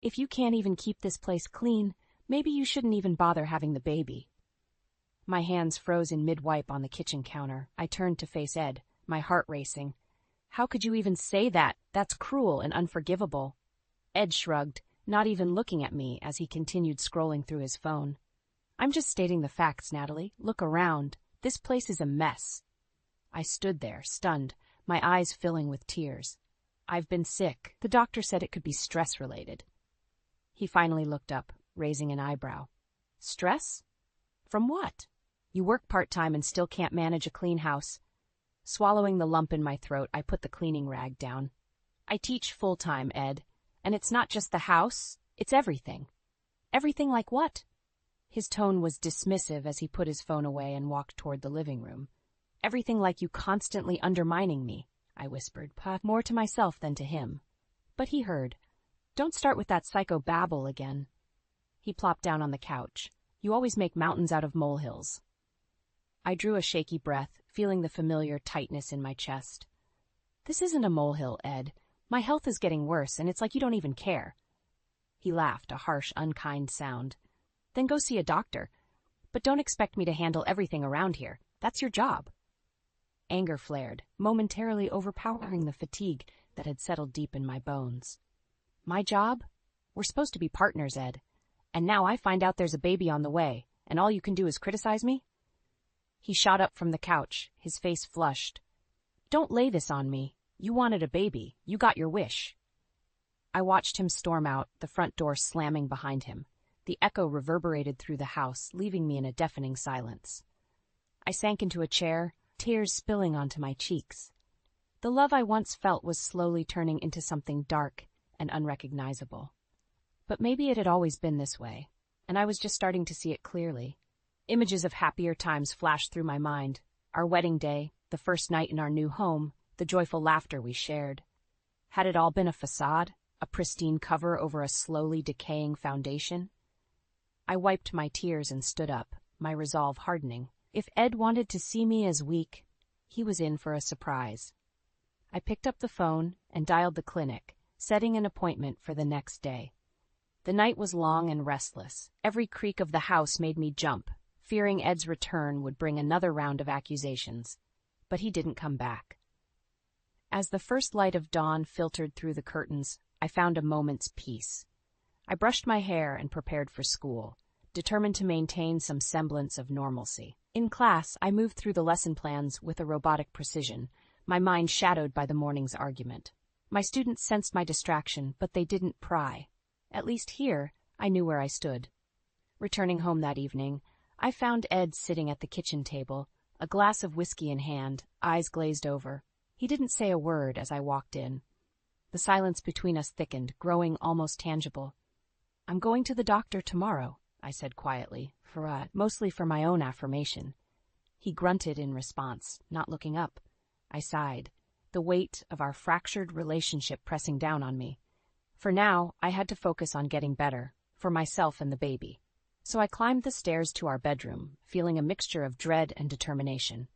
If you can't even keep this place clean, maybe you shouldn't even bother having the baby. My hands froze in mid-wipe on the kitchen counter. I turned to face Ed, my heart racing. How could you even say that? That's cruel and unforgivable. Ed shrugged, not even looking at me as he continued scrolling through his phone. I'm just stating the facts, Natalie. Look around. This place is a mess. I stood there, stunned, my eyes filling with tears. I've been sick. The doctor said it could be stress-related. He finally looked up, raising an eyebrow. Stress? From what? You work part-time and still can't manage a clean house. Swallowing the lump in my throat, I put the cleaning rag down. I teach full-time, Ed, and it's not just the house, it's everything. Everything like what? His tone was dismissive as he put his phone away and walked toward the living room. Everything like you constantly undermining me, I whispered, more to myself than to him. But he heard. Don't start with that psycho babble again. He plopped down on the couch. You always make mountains out of molehills. I drew a shaky breath, feeling the familiar tightness in my chest. This isn't a molehill, Ed. My health is getting worse, and it's like you don't even care. He laughed, a harsh, unkind sound. Then go see a doctor. But don't expect me to handle everything around here. That's your job. Anger flared, momentarily overpowering the fatigue that had settled deep in my bones. My job? We're supposed to be partners, Ed. And now I find out there's a baby on the way, and all you can do is criticize me? He shot up from the couch, his face flushed. Don't lay this on me. You wanted a baby. You got your wish. I watched him storm out, the front door slamming behind him. The echo reverberated through the house, leaving me in a deafening silence. I sank into a chair, tears spilling onto my cheeks. The love I once felt was slowly turning into something dark and unrecognizable. But maybe it had always been this way, and I was just starting to see it clearly. Images of happier times flashed through my mind. Our wedding day, the first night in our new home, the joyful laughter we shared. Had it all been a facade, a pristine cover over a slowly decaying foundation? I wiped my tears and stood up, my resolve hardening. If Ed wanted to see me as weak, he was in for a surprise. I picked up the phone and dialed the clinic, setting an appointment for the next day. The night was long and restless. Every creak of the house made me jump, fearing Ed's return would bring another round of accusations. But he didn't come back. As the first light of dawn filtered through the curtains, I found a moment's peace. I brushed my hair and prepared for school, determined to maintain some semblance of normalcy. In class, I moved through the lesson plans with a robotic precision, my mind shadowed by the morning's argument. My students sensed my distraction, but they didn't pry. At least here, I knew where I stood. Returning home that evening, I found Ed sitting at the kitchen table, a glass of whiskey in hand, eyes glazed over. He didn't say a word as I walked in. The silence between us thickened, growing almost tangible. I'm going to the doctor tomorrow, I said quietly, mostly for my own affirmation. He grunted in response, not looking up. I sighed, the weight of our fractured relationship pressing down on me. For now, I had to focus on getting better, for myself and the baby. So I climbed the stairs to our bedroom, feeling a mixture of dread and determination.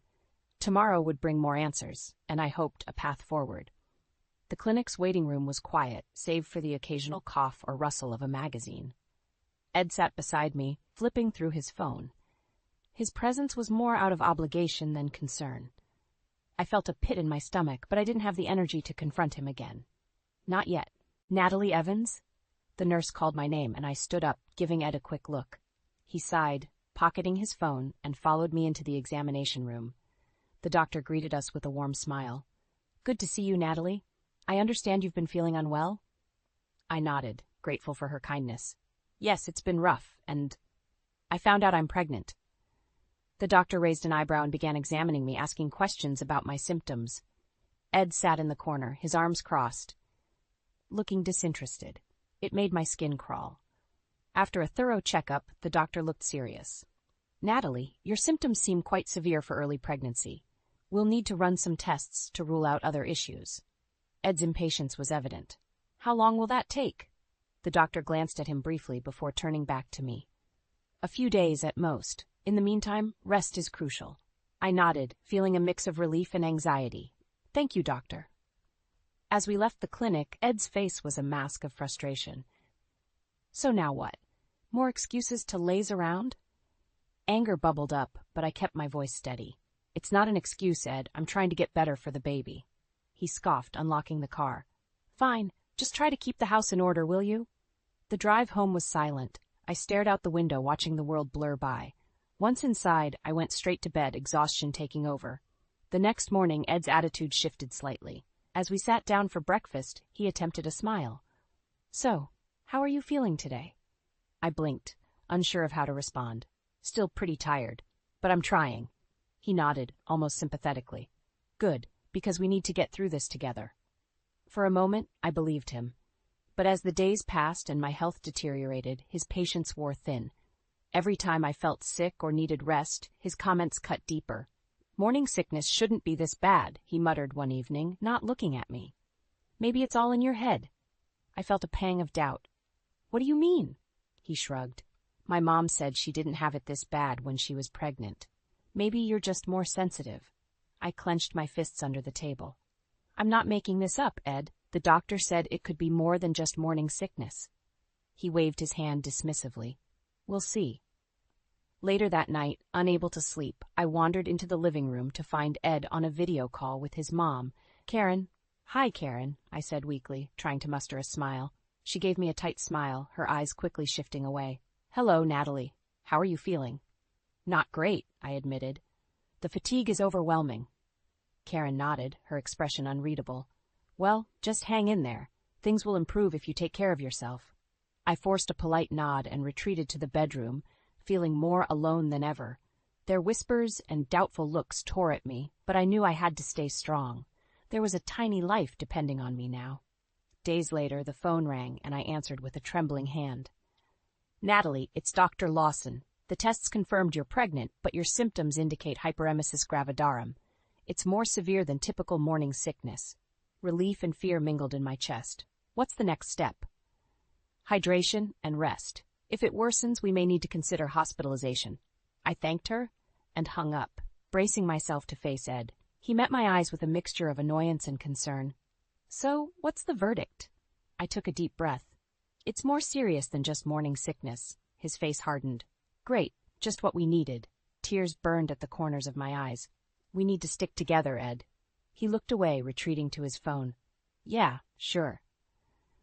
Tomorrow would bring more answers, and I hoped a path forward. The clinic's waiting room was quiet, save for the occasional cough or rustle of a magazine. Ed sat beside me, flipping through his phone. His presence was more out of obligation than concern. I felt a pit in my stomach, but I didn't have the energy to confront him again. Not yet. Natalie Evans? The nurse called my name, and I stood up, giving Ed a quick look. He sighed, pocketing his phone, and followed me into the examination room. The doctor greeted us with a warm smile. Good to see you, Natalie. I understand you've been feeling unwell? I nodded, grateful for her kindness. Yes, it's been rough, and I found out I'm pregnant. The doctor raised an eyebrow and began examining me, asking questions about my symptoms. Ed sat in the corner, his arms crossed, looking disinterested. It made my skin crawl. After a thorough checkup, the doctor looked serious. Natalie, your symptoms seem quite severe for early pregnancy. We'll need to run some tests to rule out other issues. Ed's impatience was evident. How long will that take? The doctor glanced at him briefly before turning back to me. A few days at most. In the meantime, rest is crucial. I nodded, feeling a mix of relief and anxiety. Thank you, doctor. As we left the clinic, Ed's face was a mask of frustration. So now what? More excuses to laze around? Anger bubbled up, but I kept my voice steady. It's not an excuse, Ed. I'm trying to get better for the baby. He scoffed, unlocking the car. Fine, just try to keep the house in order, will you? The drive home was silent. I stared out the window, watching the world blur by. Once inside, I went straight to bed, exhaustion taking over. The next morning, Ed's attitude shifted slightly. As we sat down for breakfast, he attempted a smile. So, how are you feeling today? I blinked, unsure of how to respond. Still pretty tired, but I'm trying. He nodded, almost sympathetically. Good, because we need to get through this together. For a moment, I believed him. But as the days passed and my health deteriorated, his patience wore thin. Every time I felt sick or needed rest, his comments cut deeper. Morning sickness shouldn't be this bad, he muttered one evening, not looking at me. Maybe it's all in your head. I felt a pang of doubt. What do you mean? He shrugged. My mom said she didn't have it this bad when she was pregnant. Maybe you're just more sensitive. I clenched my fists under the table. I'm not making this up, Ed. The doctor said it could be more than just morning sickness. He waved his hand dismissively. We'll see. Later that night, unable to sleep, I wandered into the living room to find Ed on a video call with his mom. Karen. Hi, Karen, I said weakly, trying to muster a smile. She gave me a tight smile, her eyes quickly shifting away. Hello, Natalie. How are you feeling? Not great, I admitted. The fatigue is overwhelming. Karen nodded, her expression unreadable. Well, just hang in there. Things will improve if you take care of yourself. I forced a polite nod and retreated to the bedroom, feeling more alone than ever. Their whispers and doubtful looks tore at me, but I knew I had to stay strong. There was a tiny life depending on me now. Days later, the phone rang, and I answered with a trembling hand. Natalie, it's Dr. Lawson. The tests confirmed you're pregnant, but your symptoms indicate hyperemesis gravidarum. It's more severe than typical morning sickness. Relief and fear mingled in my chest. What's the next step? Hydration and rest. If it worsens, we may need to consider hospitalization. I thanked her and hung up, bracing myself to face Ed. He met my eyes with a mixture of annoyance and concern. So, what's the verdict? I took a deep breath. It's more serious than just morning sickness. His face hardened. Great, just what we needed. Tears burned at the corners of my eyes. We need to stick together, Ed. He looked away, retreating to his phone. Yeah, sure.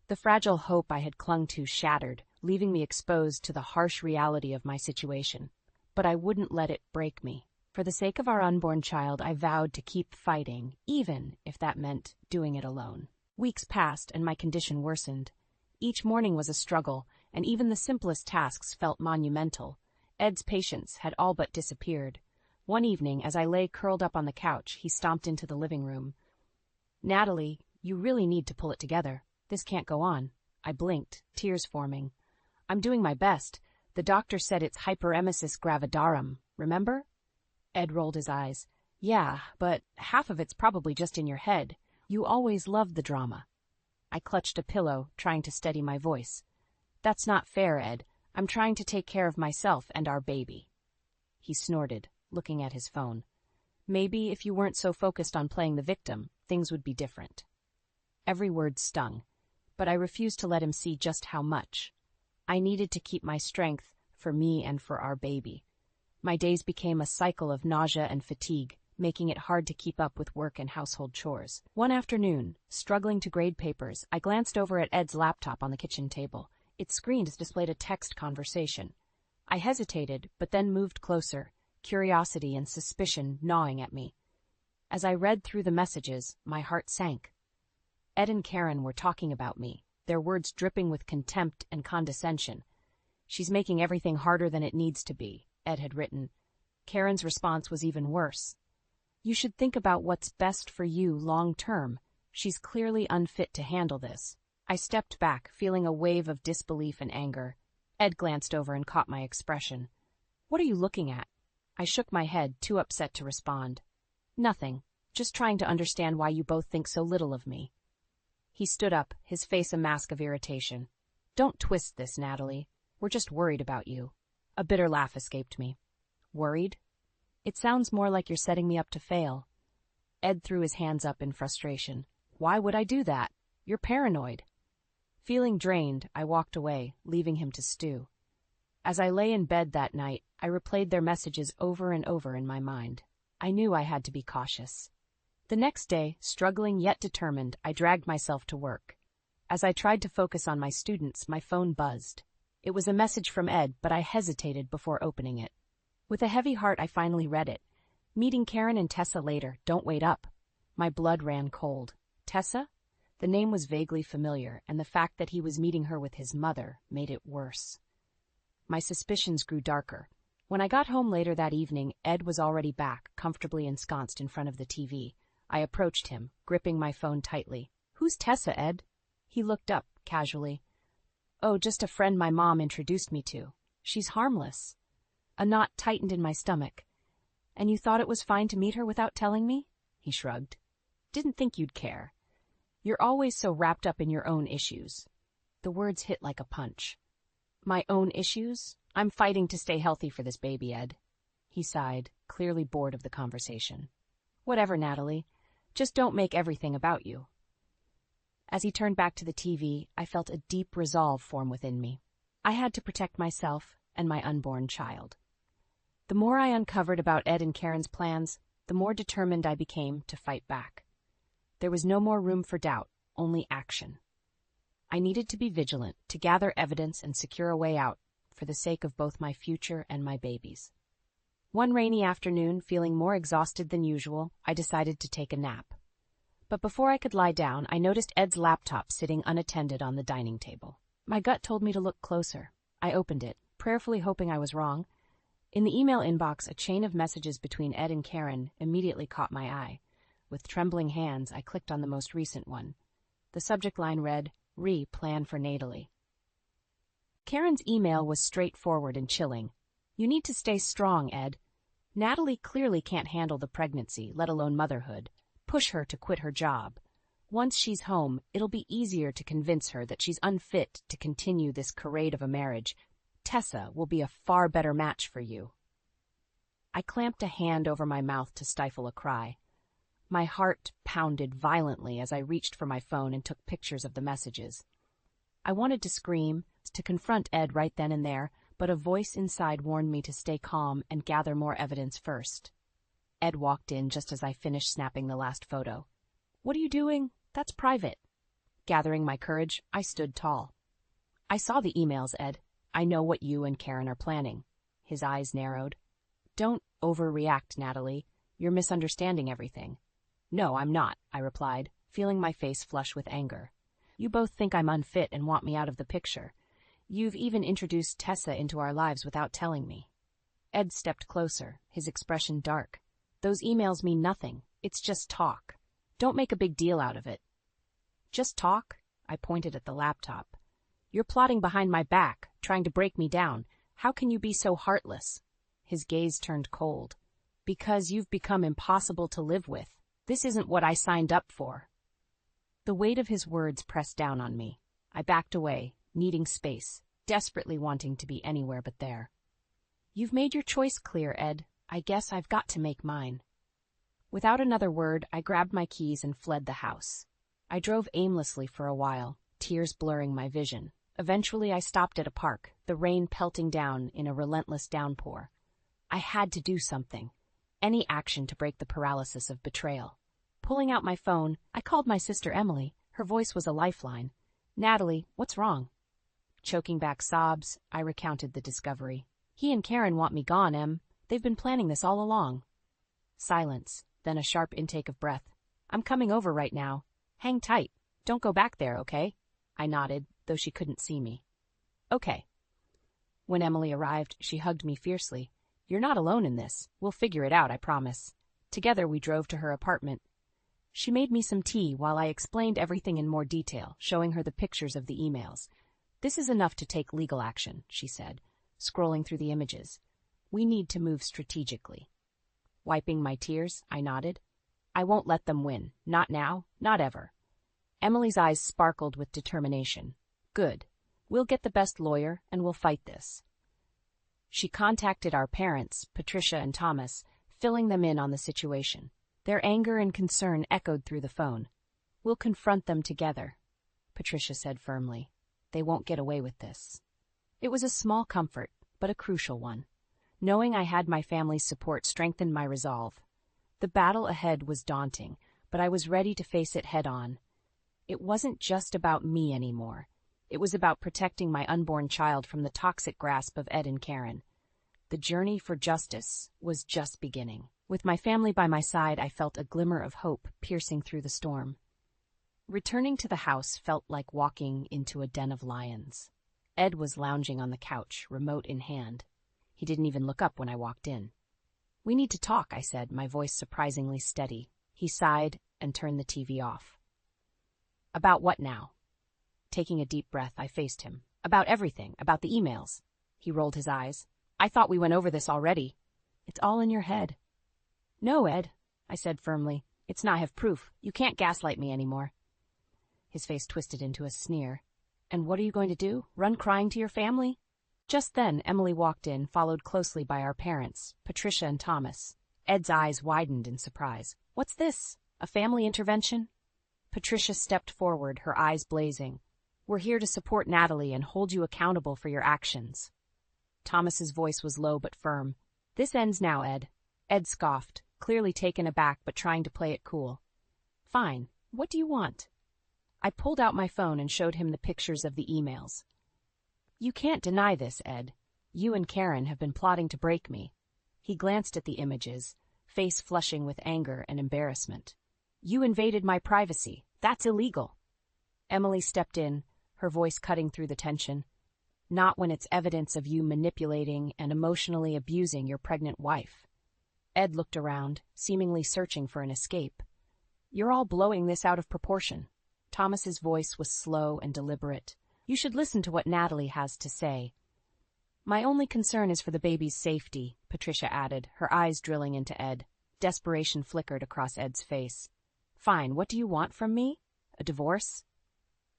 The fragile hope I had clung to shattered, leaving me exposed to the harsh reality of my situation. But I wouldn't let it break me. For the sake of our unborn child, I vowed to keep fighting, even if that meant doing it alone. Weeks passed, and my condition worsened. Each morning was a struggle, and even the simplest tasks felt monumental. Ed's patience had all but disappeared. One evening, as I lay curled up on the couch, he stomped into the living room. Natalie, you really need to pull it together. This can't go on. I blinked, tears forming. I'm doing my best. The doctor said it's hyperemesis gravidarum, remember? Ed rolled his eyes. Yeah, but half of it's probably just in your head. You always loved the drama. I clutched a pillow, trying to steady my voice. That's not fair, Ed. I'm trying to take care of myself and our baby. He snorted, looking at his phone. Maybe if you weren't so focused on playing the victim, things would be different. Every word stung, but I refused to let him see just how much. I needed to keep my strength for me and for our baby. My days became a cycle of nausea and fatigue, making it hard to keep up with work and household chores. One afternoon, struggling to grade papers, I glanced over at Ed's laptop on the kitchen table. Its screen displayed a text conversation. I hesitated, but then moved closer, curiosity and suspicion gnawing at me. As I read through the messages, my heart sank. Ed and Karen were talking about me, their words dripping with contempt and condescension. She's making everything harder than it needs to be, Ed had written. Karen's response was even worse. You should think about what's best for you long term. She's clearly unfit to handle this. I stepped back, feeling a wave of disbelief and anger. Ed glanced over and caught my expression. What are you looking at? I shook my head, too upset to respond. Nothing. Just trying to understand why you both think so little of me. He stood up, his face a mask of irritation. Don't twist this, Natalie. We're just worried about you. A bitter laugh escaped me. Worried? It sounds more like you're setting me up to fail. Ed threw his hands up in frustration. Why would I do that? You're paranoid. Feeling drained, I walked away, leaving him to stew. As I lay in bed that night, I replayed their messages over and over in my mind. I knew I had to be cautious. The next day, struggling yet determined, I dragged myself to work. As I tried to focus on my students, my phone buzzed. It was a message from Ed, but I hesitated before opening it. With a heavy heart, I finally read it. Meeting Karen and Tessa later, don't wait up. My blood ran cold. Tessa? The name was vaguely familiar, and the fact that he was meeting her with his mother made it worse. My suspicions grew darker. When I got home later that evening, Ed was already back, comfortably ensconced in front of the TV. I approached him, gripping my phone tightly. "Who's Tessa, Ed?" He looked up, casually. "Oh, just a friend my mom introduced me to. She's harmless." A knot tightened in my stomach. "And you thought it was fine to meet her without telling me?" He shrugged. "Didn't think you'd care. You're always so wrapped up in your own issues." The words hit like a punch. "My own issues? I'm fighting to stay healthy for this baby, Ed." He sighed, clearly bored of the conversation. "Whatever, Natalie. Just don't make everything about you." As he turned back to the TV, I felt a deep resolve form within me. I had to protect myself and my unborn child. The more I uncovered about Ed and Karen's plans, the more determined I became to fight back. There was no more room for doubt, only action. I needed to be vigilant, to gather evidence and secure a way out, for the sake of both my future and my babies. One rainy afternoon, feeling more exhausted than usual, I decided to take a nap. But before I could lie down, I noticed Ed's laptop sitting unattended on the dining table. My gut told me to look closer. I opened it, prayerfully hoping I was wrong. In the email inbox, a chain of messages between Ed and Karen immediately caught my eye. With trembling hands, I clicked on the most recent one. The subject line read, "Plan for Natalie." Karen's email was straightforward and chilling. "You need to stay strong, Ed. Natalie clearly can't handle the pregnancy, let alone motherhood. Push her to quit her job. Once she's home, it'll be easier to convince her that she's unfit to continue this charade of a marriage. Tessa will be a far better match for you." I clamped a hand over my mouth to stifle a cry. My heart pounded violently as I reached for my phone and took pictures of the messages. I wanted to scream, to confront Ed right then and there, but a voice inside warned me to stay calm and gather more evidence first. Ed walked in just as I finished snapping the last photo. "What are you doing? That's private." Gathering my courage, I stood tall. "I saw the emails, Ed. I know what you and Karen are planning." His eyes narrowed. "Don't overreact, Natalie. You're misunderstanding everything." "No, I'm not," I replied, feeling my face flush with anger. "You both think I'm unfit and want me out of the picture. You've even introduced Tessa into our lives without telling me." Ed stepped closer, his expression dark. "Those emails mean nothing. It's just talk. Don't make a big deal out of it." "Just talk?" I pointed at the laptop. "You're plotting behind my back, trying to break me down. How can you be so heartless?" His gaze turned cold. "Because you've become impossible to live with. This isn't what I signed up for." The weight of his words pressed down on me. I backed away, needing space, desperately wanting to be anywhere but there. "You've made your choice clear, Ed. I guess I've got to make mine." Without another word, I grabbed my keys and fled the house. I drove aimlessly for a while, tears blurring my vision. Eventually, I stopped at a park, the rain pelting down in a relentless downpour. I had to do something. Any action to break the paralysis of betrayal. Pulling out my phone, I called my sister Emily. Her voice was a lifeline. "Natalie, what's wrong?" Choking back sobs, I recounted the discovery. "He and Karen want me gone, Em. They've been planning this all along." Silence, then a sharp intake of breath. "I'm coming over right now. Hang tight. Don't go back there, okay?" I nodded, though she couldn't see me. "Okay." When Emily arrived, she hugged me fiercely. "You're not alone in this. We'll figure it out, I promise." Together we drove to her apartment. She made me some tea while I explained everything in more detail, showing her the pictures of the emails. "This is enough to take legal action," she said, scrolling through the images. "We need to move strategically." Wiping my tears, I nodded. "I won't let them win. Not now, not ever." Emily's eyes sparkled with determination. "Good. We'll get the best lawyer, and we'll fight this." She contacted our parents, Patricia and Thomas, filling them in on the situation. Their anger and concern echoed through the phone. "We'll confront them together," Patricia said firmly. They won't get away with this. It was a small comfort, but a crucial one. Knowing I had my family's support strengthened my resolve. The battle ahead was daunting, but I was ready to face it head-on. It wasn't just about me anymore. It was about protecting my unborn child from the toxic grasp of Ed and Karen. The journey for justice was just beginning. With my family by my side, I felt a glimmer of hope piercing through the storm. Returning to the house felt like walking into a den of lions. Ed was lounging on the couch, remote in hand. He didn't even look up when I walked in. "We need to talk," I said, my voice surprisingly steady. He sighed and turned the TV off. "About what now?" Taking a deep breath, I faced him. "About everything, about the emails." He rolled his eyes. "I thought we went over this already." "It's all in your head." "No, Ed," I said firmly. "It's not have proof. You can't gaslight me anymore." His face twisted into a sneer. "And what are you going to do? Run crying to your family?" Just then, Emily walked in, followed closely by our parents, Patricia and Thomas. Ed's eyes widened in surprise. "What's this? A family intervention?" Patricia stepped forward, her eyes blazing. "We're here to support Natalie and hold you accountable for your actions." Thomas's voice was low but firm. "This ends now, Ed." Ed scoffed, clearly taken aback but trying to play it cool. "Fine. What do you want?" I pulled out my phone and showed him the pictures of the emails. "You can't deny this, Ed. You and Karen have been plotting to break me." He glanced at the images, face flushing with anger and embarrassment. "You invaded my privacy. That's illegal." Emily stepped in, her voice cutting through the tension. "Not when it's evidence of you manipulating and emotionally abusing your pregnant wife." Ed looked around, seemingly searching for an escape. "You're all blowing this out of proportion." Thomas's voice was slow and deliberate. "You should listen to what Natalie has to say." "My only concern is for the baby's safety," Patricia added, her eyes drilling into Ed. Desperation flickered across Ed's face. "Fine, what do you want from me? A divorce?"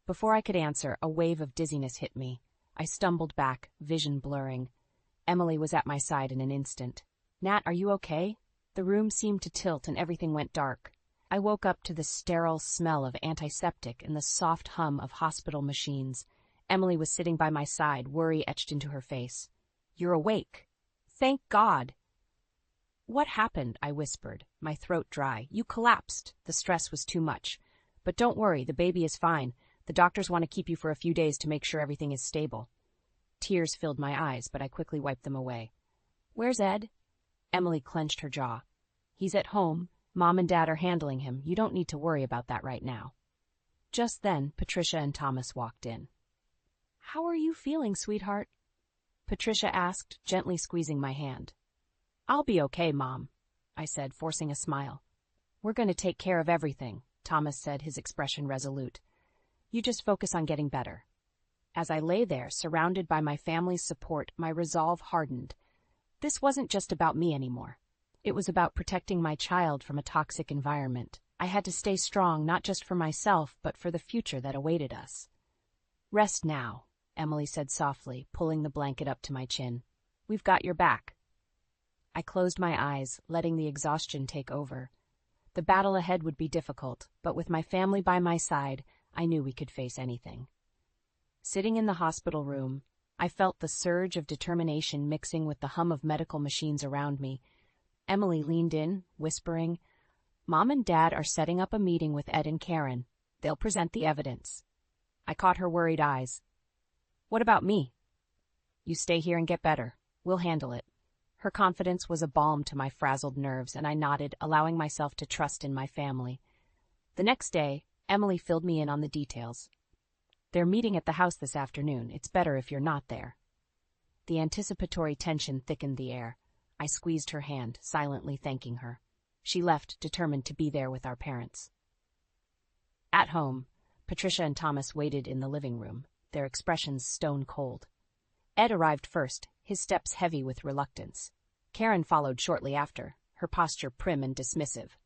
Before I could answer, a wave of dizziness hit me. I stumbled back, vision blurring. Emily was at my side in an instant. "Nat, are you okay?" The room seemed to tilt and everything went dark. I woke up to the sterile smell of antiseptic and the soft hum of hospital machines. Emily was sitting by my side, worry etched into her face. "You're awake." "Thank God." "What happened?" I whispered, my throat dry. "You collapsed. The stress was too much. But don't worry, the baby is fine. The doctors want to keep you for a few days to make sure everything is stable." Tears filled my eyes, but I quickly wiped them away. "Where's Ed?" Emily clenched her jaw. "He's at home. Mom and Dad are handling him. You don't need to worry about that right now." Just then, Patricia and Thomas walked in. "How are you feeling, sweetheart?" Patricia asked, gently squeezing my hand. "I'll be okay, Mom," I said, forcing a smile. "We're going to take care of everything," Thomas said, his expression resolute. "You just focus on getting better." As I lay there, surrounded by my family's support, my resolve hardened. This wasn't just about me anymore. It was about protecting my child from a toxic environment. I had to stay strong, not just for myself, but for the future that awaited us. "Rest now," Emily said softly, pulling the blanket up to my chin. "We've got your back." I closed my eyes, letting the exhaustion take over. The battle ahead would be difficult, but with my family by my side, I knew we could face anything. Sitting in the hospital room, I felt the surge of determination mixing with the hum of medical machines around me. Emily leaned in, whispering, "Mom and Dad are setting up a meeting with Ed and Karen. They'll present the evidence." I caught her worried eyes. "What about me?" "You stay here and get better. We'll handle it." Her confidence was a balm to my frazzled nerves, and I nodded, allowing myself to trust in my family. The next day, Emily filled me in on the details. "They're meeting at the house this afternoon. It's better if you're not there." The anticipatory tension thickened the air. I squeezed her hand, silently thanking her. She left, determined to be there with our parents. At home, Patricia and Thomas waited in the living room, their expressions stone cold. Ed arrived first, his steps heavy with reluctance. Karen followed shortly after, her posture prim and dismissive.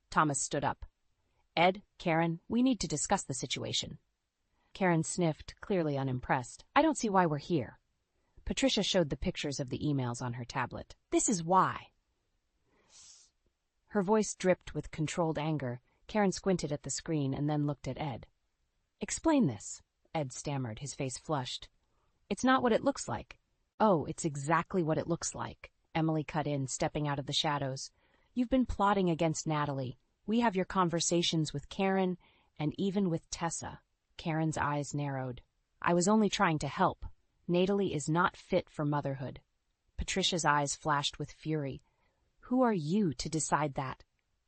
Thomas stood up. "Ed, Karen, we need to discuss the situation." Karen sniffed, clearly unimpressed. "I don't see why we're here." Patricia showed the pictures of the emails on her tablet. "This is why." Her voice dripped with controlled anger. Karen squinted at the screen and then looked at Ed. "Explain this." Ed stammered, his face flushed. It's not what it looks like. Oh, it's exactly what it looks like, Emily cut in, stepping out of the shadows. You've been plotting against Natalie. We have your conversations with Karen and even with Tessa. Karen's eyes narrowed. I was only trying to help. Natalie is not fit for motherhood. Patricia's eyes flashed with fury. Who are you to decide that?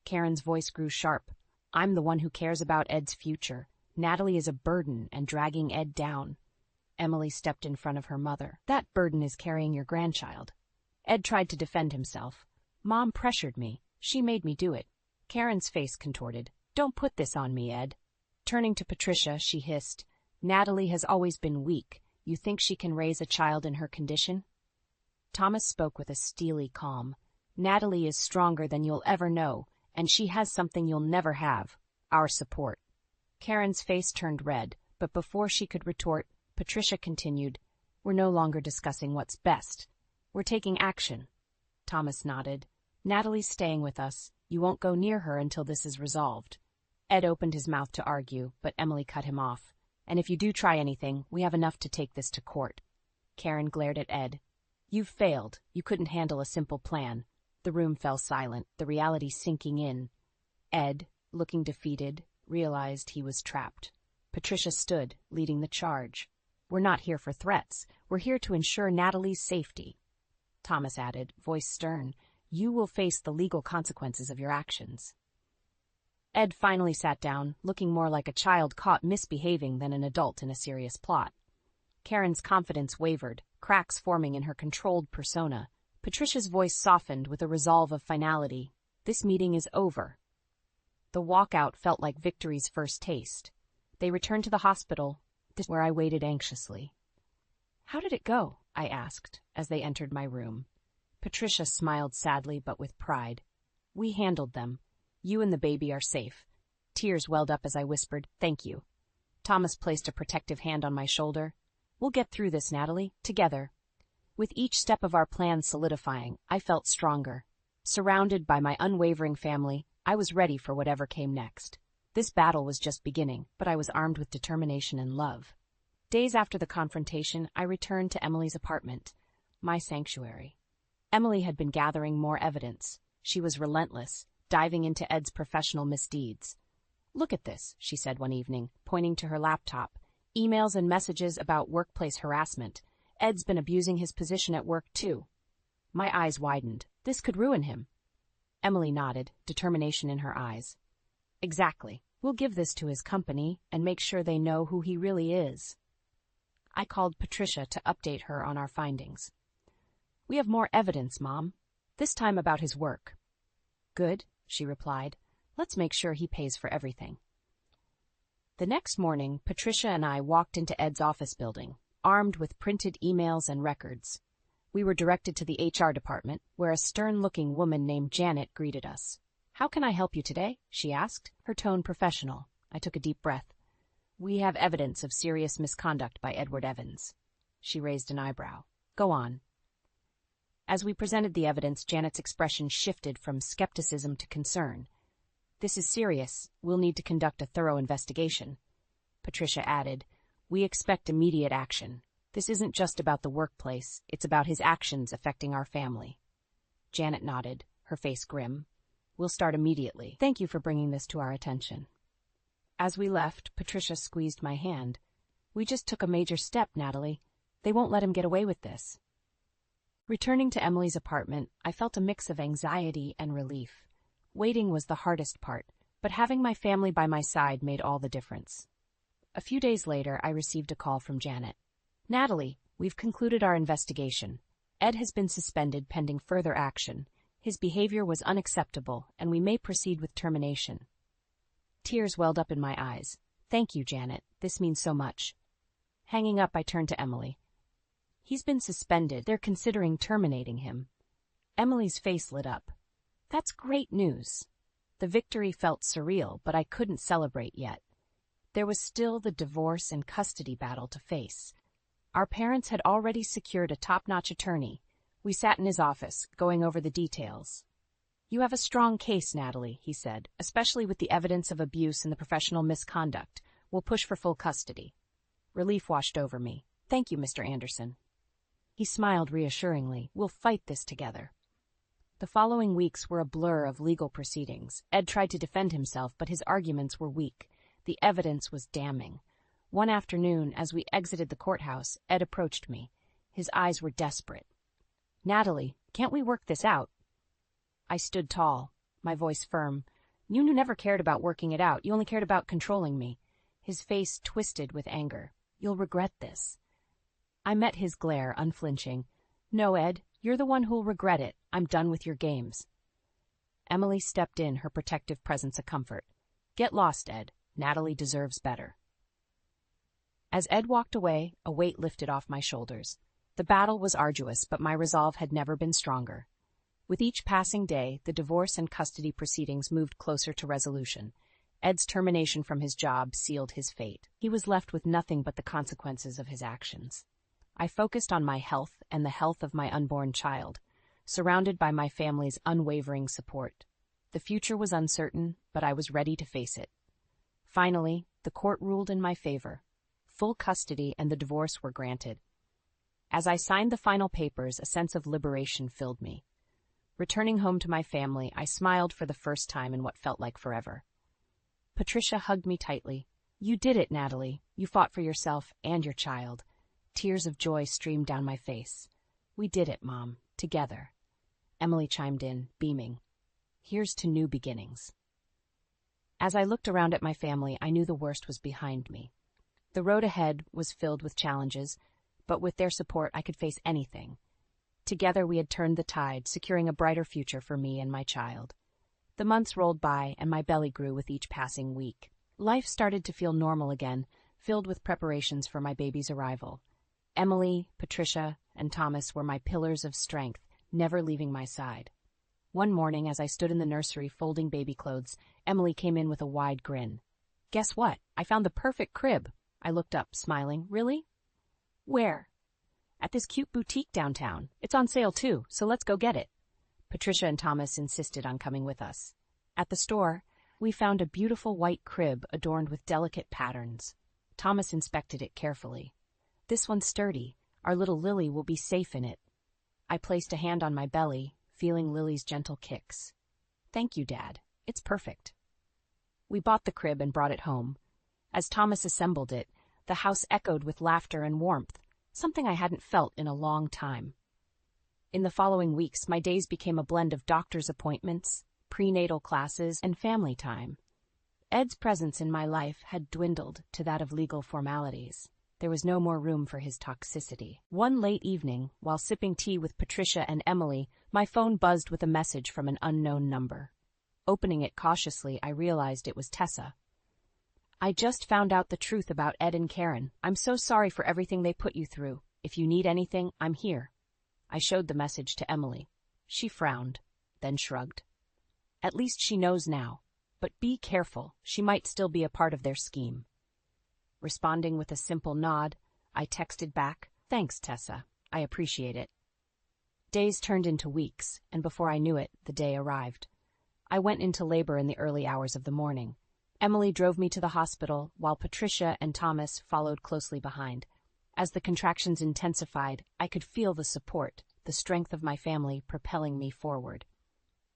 Karen's voice grew sharp. I'm the one who cares about Ed's future. Natalie is a burden and dragging Ed down. Emily stepped in front of her mother. That burden is carrying your grandchild. Ed tried to defend himself. Mom pressured me. She made me do it. Karen's face contorted. Don't put this on me, Ed. Turning to Patricia, she hissed. Natalie has always been weak. You think she can raise a child in her condition? Thomas spoke with a steely calm. Natalie is stronger than you'll ever know, and she has something you'll never have, our support. Karen's face turned red, but before she could retort, Patricia continued, We're no longer discussing what's best. We're taking action. Thomas nodded. Natalie's staying with us. You won't go near her until this is resolved. Ed opened his mouth to argue, but Emily cut him off. And if you do try anything, we have enough to take this to court. Karen glared at Ed. You've failed. You couldn't handle a simple plan. The room fell silent, the reality sinking in. Ed, looking defeated, realized he was trapped. Patricia stood, leading the charge. We're not here for threats. We're here to ensure Natalie's safety. Thomas added, voice stern, You will face the legal consequences of your actions. Ed finally sat down, looking more like a child caught misbehaving than an adult in a serious plot. Karen's confidence wavered, cracks forming in her controlled persona. Patricia's voice softened with a resolve of finality. This meeting is over. The walkout felt like victory's first taste. They returned to the hospital, where I waited anxiously. How did it go? I asked, as they entered my room. Patricia smiled sadly but with pride. We handled them. You and the baby are safe. Tears welled up as I whispered, Thank you. Thomas placed a protective hand on my shoulder. We'll get through this, Natalie, together. With each step of our plan solidifying, I felt stronger. Surrounded by my unwavering family, I was ready for whatever came next. This battle was just beginning, but I was armed with determination and love. Days after the confrontation, I returned to Emily's apartment, my sanctuary. Emily had been gathering more evidence. She was relentless, diving into Ed's professional misdeeds. Look at this, she said one evening, pointing to her laptop. Emails and messages about workplace harassment. Ed's been abusing his position at work, too. My eyes widened. This could ruin him. Emily nodded, determination in her eyes. Exactly. We'll give this to his company and make sure they know who he really is. I called Patricia to update her on our findings. We have more evidence, Mom. This time about his work. Good, she replied. Let's make sure he pays for everything. The next morning, Patricia and I walked into Ed's office building, armed with printed emails and records. We were directed to the HR department, where a stern-looking woman named Janet greeted us. How can I help you today? She asked, her tone professional. I took a deep breath. We have evidence of serious misconduct by Edward Evans. She raised an eyebrow. Go on. As we presented the evidence, Janet's expression shifted from skepticism to concern. This is serious. We'll need to conduct a thorough investigation. Patricia added, We expect immediate action. This isn't just about the workplace. It's about his actions affecting our family. Janet nodded, her face grim. We'll start immediately. Thank you for bringing this to our attention. As we left, Patricia squeezed my hand. We just took a major step, Natalie. They won't let him get away with this. Returning to Emily's apartment, I felt a mix of anxiety and relief. Waiting was the hardest part, but having my family by my side made all the difference. A few days later, I received a call from Janet. Natalie, we've concluded our investigation. Ed has been suspended pending further action. His behavior was unacceptable, and we may proceed with termination. Tears welled up in my eyes. Thank you, Janet. This means so much. Hanging up, I turned to Emily. He's been suspended. They're considering terminating him. Emily's face lit up. That's great news. The victory felt surreal, but I couldn't celebrate yet. There was still the divorce and custody battle to face. Our parents had already secured a top-notch attorney. We sat in his office, going over the details. You have a strong case, Natalie, he said, especially with the evidence of abuse and the professional misconduct. We'll push for full custody. Relief washed over me. Thank you, Mr. Anderson. He smiled reassuringly. We'll fight this together. The following weeks were a blur of legal proceedings. Ed tried to defend himself, but his arguments were weak. The evidence was damning. One afternoon, as we exited the courthouse, Ed approached me. His eyes were desperate. Natalie, can't we work this out? I stood tall, my voice firm. You never cared about working it out. You only cared about controlling me. His face twisted with anger. You'll regret this. I met his glare, unflinching. No, Ed, you're the one who'll regret it. I'm done with your games. Emily stepped in, her protective presence a comfort. Get lost, Ed. Natalie deserves better. As Ed walked away, a weight lifted off my shoulders. The battle was arduous, but my resolve had never been stronger. With each passing day, the divorce and custody proceedings moved closer to resolution. Ed's termination from his job sealed his fate. He was left with nothing but the consequences of his actions. I focused on my health and the health of my unborn child, surrounded by my family's unwavering support. The future was uncertain, but I was ready to face it. Finally, the court ruled in my favor. Full custody and the divorce were granted. As I signed the final papers, a sense of liberation filled me. Returning home to my family, I smiled for the first time in what felt like forever. Patricia hugged me tightly. You did it, Natalie. You fought for yourself and your child. Tears of joy streamed down my face. We did it, Mom, together. Emily chimed in, beaming. Here's to new beginnings. As I looked around at my family, I knew the worst was behind me. The road ahead was filled with challenges, but with their support I could face anything. Together we had turned the tide, securing a brighter future for me and my child. The months rolled by, and my belly grew with each passing week. Life started to feel normal again, filled with preparations for my baby's arrival. Emily, Patricia, and Thomas were my pillars of strength, never leaving my side. One morning, as I stood in the nursery folding baby clothes, Emily came in with a wide grin. Guess what? I found the perfect crib. I looked up, smiling. Really? Where? At this cute boutique downtown. It's on sale too, so let's go get it. Patricia and Thomas insisted on coming with us. At the store, we found a beautiful white crib adorned with delicate patterns. Thomas inspected it carefully. This one's sturdy. Our little Lily will be safe in it. I placed a hand on my belly, feeling Lily's gentle kicks. Thank you, Dad. It's perfect. We bought the crib and brought it home. As Thomas assembled it, the house echoed with laughter and warmth, something I hadn't felt in a long time. In the following weeks, my days became a blend of doctor's appointments, prenatal classes, and family time. Ed's presence in my life had dwindled to that of legal formalities. There was no more room for his toxicity. One late evening, while sipping tea with Patricia and Emily, my phone buzzed with a message from an unknown number. Opening it cautiously, I realized it was Tessa. I just found out the truth about Ed and Karen. I'm so sorry for everything they put you through. If you need anything, I'm here. I showed the message to Emily. She frowned, then shrugged. At least she knows now. But be careful, she might still be a part of their scheme. Responding with a simple nod, I texted back, Thanks, Tessa. I appreciate it. Days turned into weeks, and before I knew it, the day arrived. I went into labor in the early hours of the morning. Emily drove me to the hospital, while Patricia and Thomas followed closely behind. As the contractions intensified, I could feel the support, the strength of my family propelling me forward.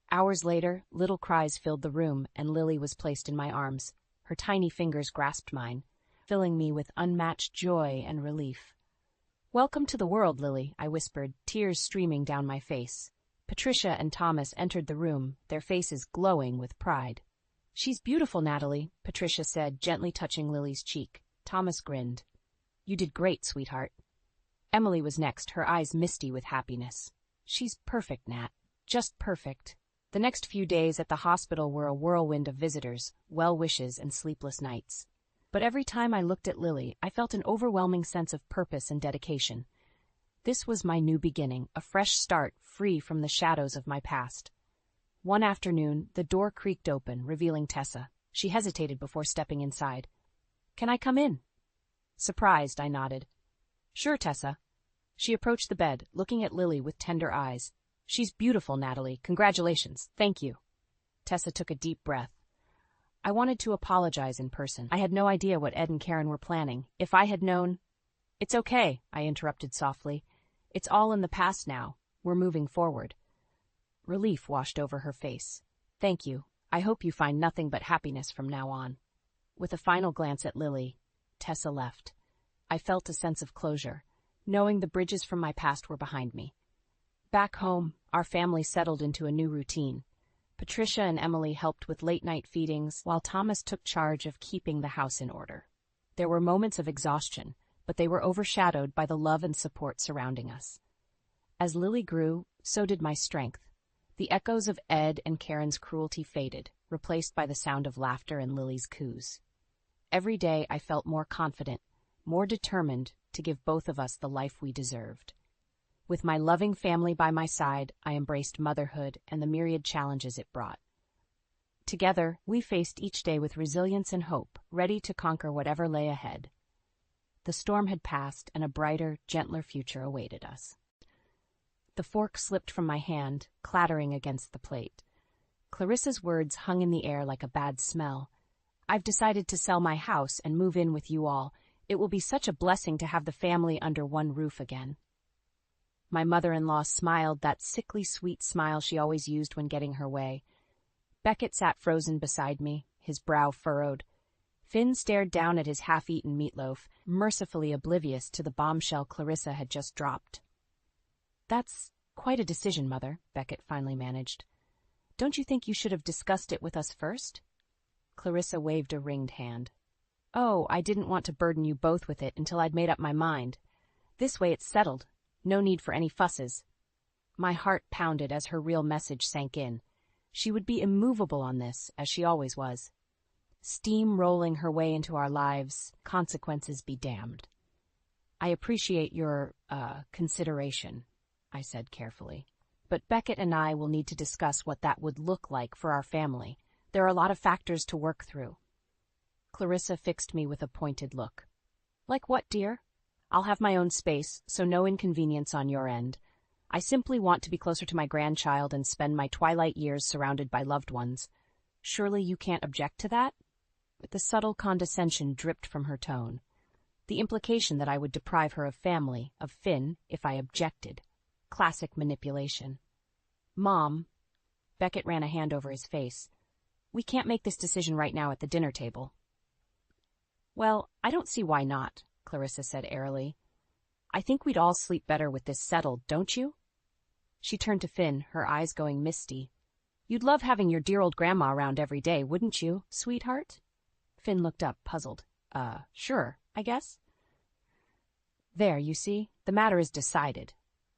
Hours later, little cries filled the room, and Lily was placed in my arms. Her tiny fingers grasped mine, filling me with unmatched joy and relief. Welcome to the world, Lily, I whispered, tears streaming down my face. Patricia and Thomas entered the room, their faces glowing with pride. She's beautiful, Natalie, Patricia said, gently touching Lily's cheek. Thomas grinned. You did great, sweetheart. Emily was next, her eyes misty with happiness. She's perfect, Nat. Just perfect. The next few days at the hospital were a whirlwind of visitors, well wishes, and sleepless nights. But every time I looked at Lily, I felt an overwhelming sense of purpose and dedication. This was my new beginning, a fresh start, free from the shadows of my past. One afternoon, the door creaked open, revealing Tessa. She hesitated before stepping inside. Can I come in? Surprised, I nodded. Sure, Tessa. She approached the bed, looking at Lily with tender eyes. She's beautiful, Natalie. Congratulations. Thank you. Tessa took a deep breath. I wanted to apologize in person. I had no idea what Ed and Karen were planning. If I had known... It's okay, I interrupted softly. It's all in the past now. We're moving forward. Relief washed over her face. Thank you. I hope you find nothing but happiness from now on. With a final glance at Lily, Tessa left. I felt a sense of closure, knowing the bridges from my past were behind me. Back home, our family settled into a new routine. Patricia and Emily helped with late-night feedings, while Thomas took charge of keeping the house in order. There were moments of exhaustion, but they were overshadowed by the love and support surrounding us. As Lily grew, so did my strength. The echoes of Ed and Karen's cruelty faded, replaced by the sound of laughter and Lily's coos. Every day I felt more confident, more determined to give both of us the life we deserved. With my loving family by my side, I embraced motherhood and the myriad challenges it brought. Together, we faced each day with resilience and hope, ready to conquer whatever lay ahead. The storm had passed, and a brighter, gentler future awaited us. The fork slipped from my hand, clattering against the plate. Clarissa's words hung in the air like a bad smell. I've decided to sell my house and move in with you all. It will be such a blessing to have the family under one roof again. My mother-in-law smiled, that sickly sweet smile she always used when getting her way. Beckett sat frozen beside me, his brow furrowed. Finn stared down at his half-eaten meatloaf, mercifully oblivious to the bombshell Clarissa had just dropped. That's quite a decision, Mother, Beckett finally managed. Don't you think you should have discussed it with us first? Clarissa waved a ringed hand. Oh, I didn't want to burden you both with it until I'd made up my mind. This way it's settled. No need for any fusses. My heart pounded as her real message sank in. She would be immovable on this, as she always was. Steam rolling her way into our lives, consequences be damned. I appreciate your, consideration, I said carefully. But Beckett and I will need to discuss what that would look like for our family. There are a lot of factors to work through. Clarissa fixed me with a pointed look. Like what, dear? I'll have my own space, so no inconvenience on your end. I simply want to be closer to my grandchild and spend my twilight years surrounded by loved ones. Surely you can't object to that? The subtle condescension dripped from her tone. The implication that I would deprive her of family, of Finn, if I objected. Classic manipulation. Mom, Beckett ran a hand over his face. We can't make this decision right now at the dinner table. Well, I don't see why not, Clarissa said airily. I think we'd all sleep better with this settled, don't you? She turned to Finn, her eyes going misty. You'd love having your dear old grandma around every day, wouldn't you, sweetheart? Finn looked up, puzzled. Sure, I guess. There, you see, the matter is decided.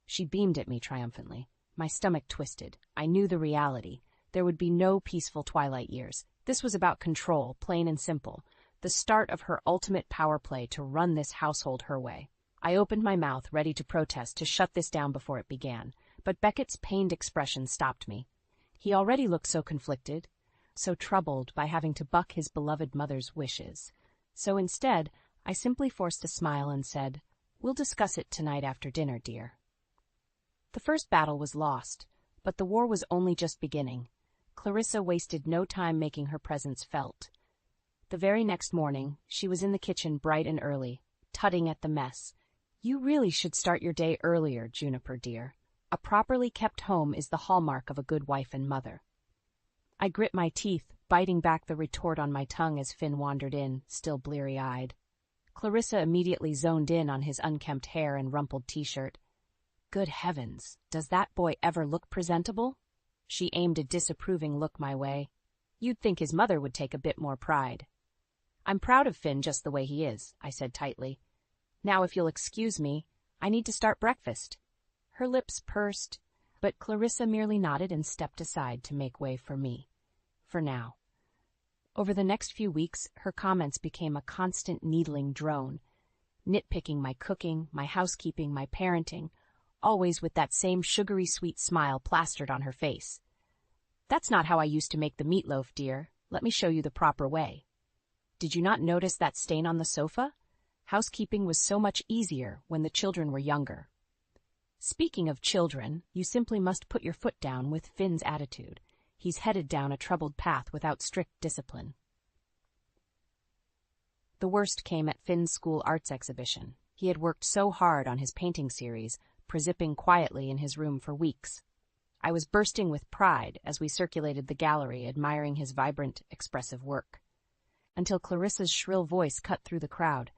She beamed at me triumphantly. My stomach twisted. I knew the reality. There would be no peaceful twilight years. This was about control, plain and simple. The start of her ultimate power play to run this household her way. I opened my mouth, ready to protest, to shut this down before it began, but Beckett's pained expression stopped me. He already looked so conflicted, so troubled by having to buck his beloved mother's wishes. So instead, I simply forced a smile and said, We'll discuss it tonight after dinner, dear. The first battle was lost, but the war was only just beginning. Clarissa wasted no time making her presence felt. The very next morning, she was in the kitchen bright and early, tutting at the mess. You really should start your day earlier, Juniper dear. A properly kept home is the hallmark of a good wife and mother. I grit my teeth, biting back the retort on my tongue as Finn wandered in, still bleary-eyed. Clarissa immediately zoned in on his unkempt hair and rumpled t-shirt. Good heavens, does that boy ever look presentable? She aimed a disapproving look my way. You'd think his mother would take a bit more pride. I'm proud of Finn just the way he is, I said tightly. Now, if you'll excuse me, I need to start breakfast. Her lips pursed, but Clarissa merely nodded and stepped aside to make way for me. For now. Over the next few weeks, her comments became a constant needling drone, nitpicking my cooking, my housekeeping, my parenting, always with that same sugary sweet smile plastered on her face. That's not how I used to make the meatloaf, dear. Let me show you the proper way. Did you not notice that stain on the sofa? Housekeeping was so much easier when the children were younger. Speaking of children, you simply must put your foot down with Finn's attitude. He's headed down a troubled path without strict discipline. The worst came at Finn's school arts exhibition. He had worked so hard on his painting series, prezipping quietly in his room for weeks. I was bursting with pride as we circulated the gallery, admiring his vibrant, expressive work. Until Clarissa's shrill voice cut through the crowd.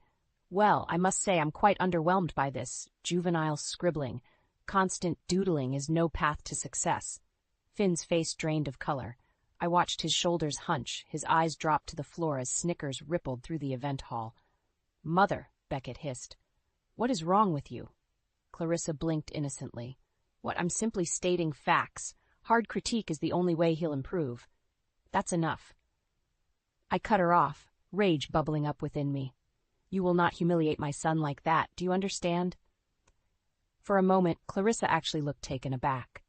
Well, I must say I'm quite underwhelmed by this juvenile scribbling. Constant doodling is no path to success. Finn's face drained of color. I watched his shoulders hunch, his eyes drop to the floor as snickers rippled through the event hall. "Mother," Beckett hissed. "What is wrong with you?" Clarissa blinked innocently. "What, I'm simply stating facts. Hard critique is the only way he'll improve." "That's enough." I cut her off, rage bubbling up within me. "You will not humiliate my son like that, do you understand?" For a moment, Clarissa actually looked taken aback.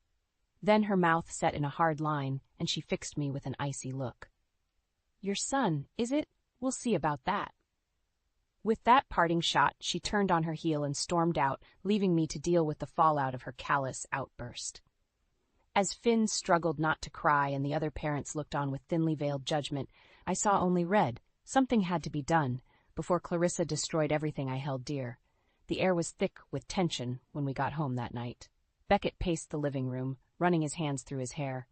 Then her mouth set in a hard line, and she fixed me with an icy look. "Your son, is it? We'll see about that." With that parting shot, she turned on her heel and stormed out, leaving me to deal with the fallout of her callous outburst. As Finn struggled not to cry and the other parents looked on with thinly veiled judgment, I saw only red. Something had to be done, before Clarissa destroyed everything I held dear. The air was thick with tension when we got home that night. Beckett paced the living room, running his hands through his hair.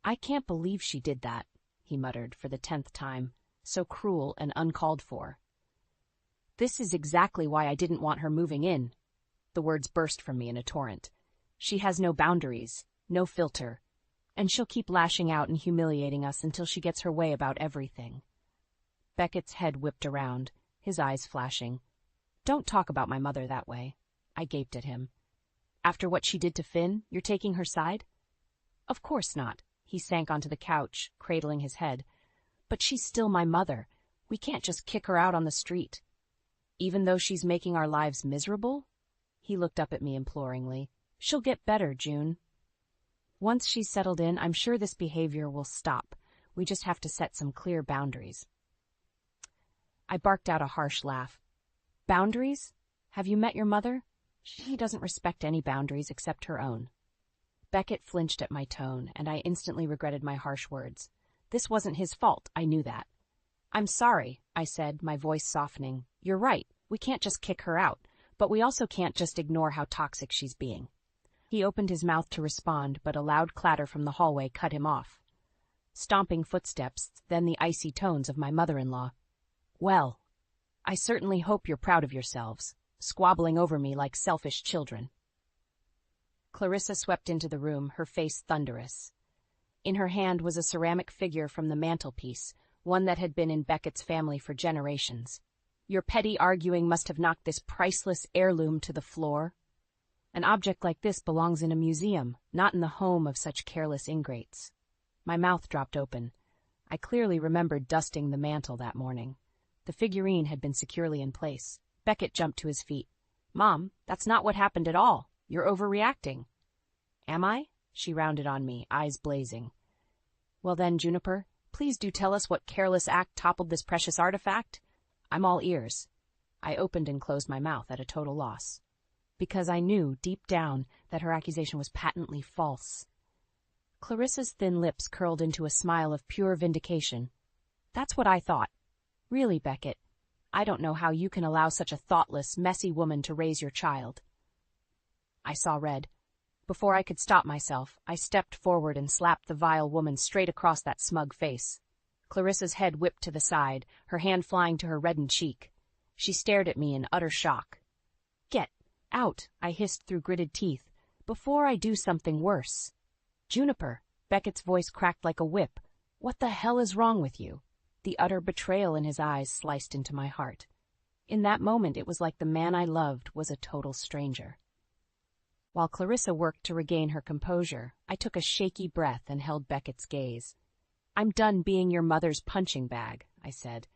"I can't believe she did that," he muttered for the 10th time. "So cruel and uncalled for." "This is exactly why I didn't want her moving in." The words burst from me in a torrent. "She has no boundaries, no filter, and she'll keep lashing out and humiliating us until she gets her way about everything." Beckett's head whipped around, his eyes flashing. "Don't talk about my mother that way." I gaped at him. "After what she did to Finn, you're taking her side?" "Of course not." He sank onto the couch, cradling his head. "But she's still my mother. We can't just kick her out on the street." "Even though she's making our lives miserable?" He looked up at me imploringly. "She'll get better, June. Once she's settled in, I'm sure this behavior will stop. We just have to set some clear boundaries." I barked out a harsh laugh. "Boundaries? Have you met your mother? She doesn't respect any boundaries except her own." Beckett flinched at my tone, and I instantly regretted my harsh words. This wasn't his fault, I knew that. "I'm sorry," I said, my voice softening. "You're right, we can't just kick her out, but we also can't just ignore how toxic she's being." He opened his mouth to respond, but a loud clatter from the hallway cut him off. Stomping footsteps, then the icy tones of my mother-in-law. "Well, I certainly hope you're proud of yourselves, squabbling over me like selfish children." Clarissa swept into the room, her face thunderous. In her hand was a ceramic figure from the mantelpiece, one that had been in Beckett's family for generations. "Your petty arguing must have knocked this priceless heirloom to the floor. An object like this belongs in a museum, not in the home of such careless ingrates." My mouth dropped open. I clearly remembered dusting the mantel that morning. The figurine had been securely in place. Beckett jumped to his feet. "Mom, that's not what happened at all. You're overreacting." "Am I?" She rounded on me, eyes blazing. "Well then, Juniper, please do tell us what careless act toppled this precious artifact. I'm all ears." I opened and closed my mouth at a total loss, because I knew, deep down, that her accusation was patently false. Clarissa's thin lips curled into a smile of pure vindication. "That's what I thought. Really, Beckett, I don't know how you can allow such a thoughtless, messy woman to raise your child." I saw red. Before I could stop myself, I stepped forward and slapped the vile woman straight across that smug face. Clarissa's head whipped to the side, her hand flying to her reddened cheek. She stared at me in utter shock. "Get out," I hissed through gritted teeth, "before I do something worse." "Juniper," Beckett's voice cracked like a whip. "What the hell is wrong with you?" The utter betrayal in his eyes sliced into my heart. In that moment, it was like the man I loved was a total stranger. While Clarissa worked to regain her composure, I took a shaky breath and held Beckett's gaze. "I'm done being your mother's punching bag," I said,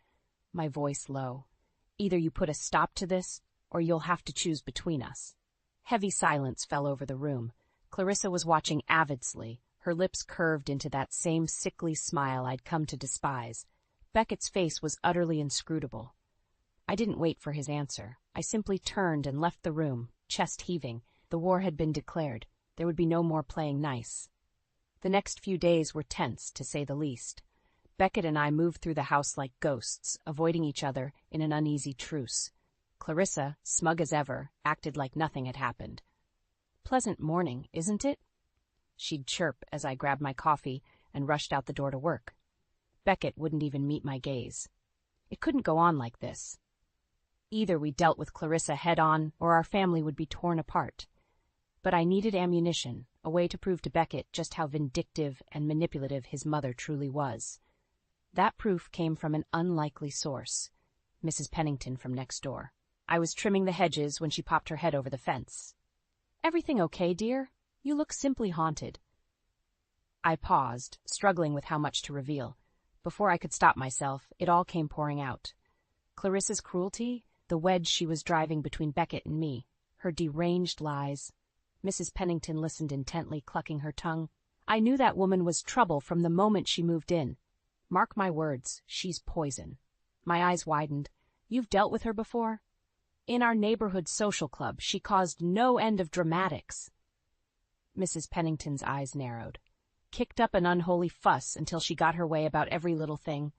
my voice low. "Either you put a stop to this, or you'll have to choose between us." Heavy silence fell over the room. Clarissa was watching avidly, her lips curved into that same sickly smile I'd come to despise. Beckett's face was utterly inscrutable. I didn't wait for his answer. I simply turned and left the room, chest heaving. The war had been declared. There would be no more playing nice. The next few days were tense, to say the least. Beckett and I moved through the house like ghosts, avoiding each other in an uneasy truce. Clarissa, smug as ever, acted like nothing had happened. "Pleasant morning, isn't it?" she'd chirp as I grabbed my coffee and rushed out the door to work. Beckett wouldn't even meet my gaze. It couldn't go on like this. Either we dealt with Clarissa head-on, or our family would be torn apart. But I needed ammunition, a way to prove to Beckett just how vindictive and manipulative his mother truly was. That proof came from an unlikely source, Mrs. Pennington from next door. I was trimming the hedges when she popped her head over the fence. "Everything okay, dear? You look simply haunted." I paused, struggling with how much to reveal. Before I could stop myself, it all came pouring out. Clarissa's cruelty, the wedge she was driving between Beckett and me, her deranged lies. Mrs. Pennington listened intently, clucking her tongue. I knew that woman was trouble from the moment she moved in. Mark my words, she's poison. My eyes widened. "You've dealt with her before?" "In our neighborhood social club, she caused no end of dramatics." Mrs. Pennington's eyes narrowed. "Kicked up an unholy fuss until she got her way about every little thing.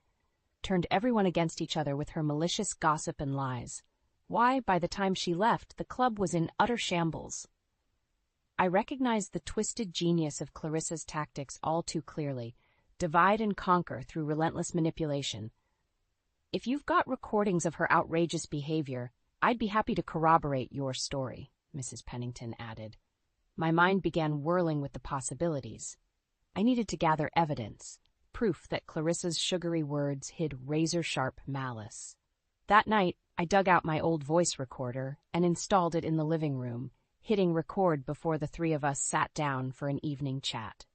Turned everyone against each other with her malicious gossip and lies. Why, by the time she left, the club was in utter shambles." I recognized the twisted genius of Clarissa's tactics all too clearly. Divide and conquer through relentless manipulation. "If you've got recordings of her outrageous behavior, I'd be happy to corroborate your story," Mrs. Pennington added. My mind began whirling with the possibilities. I needed to gather evidence, proof that Clarissa's sugary words hid razor-sharp malice. That night, I dug out my old voice recorder and installed it in the living room, hitting record before the three of us sat down for an evening chat.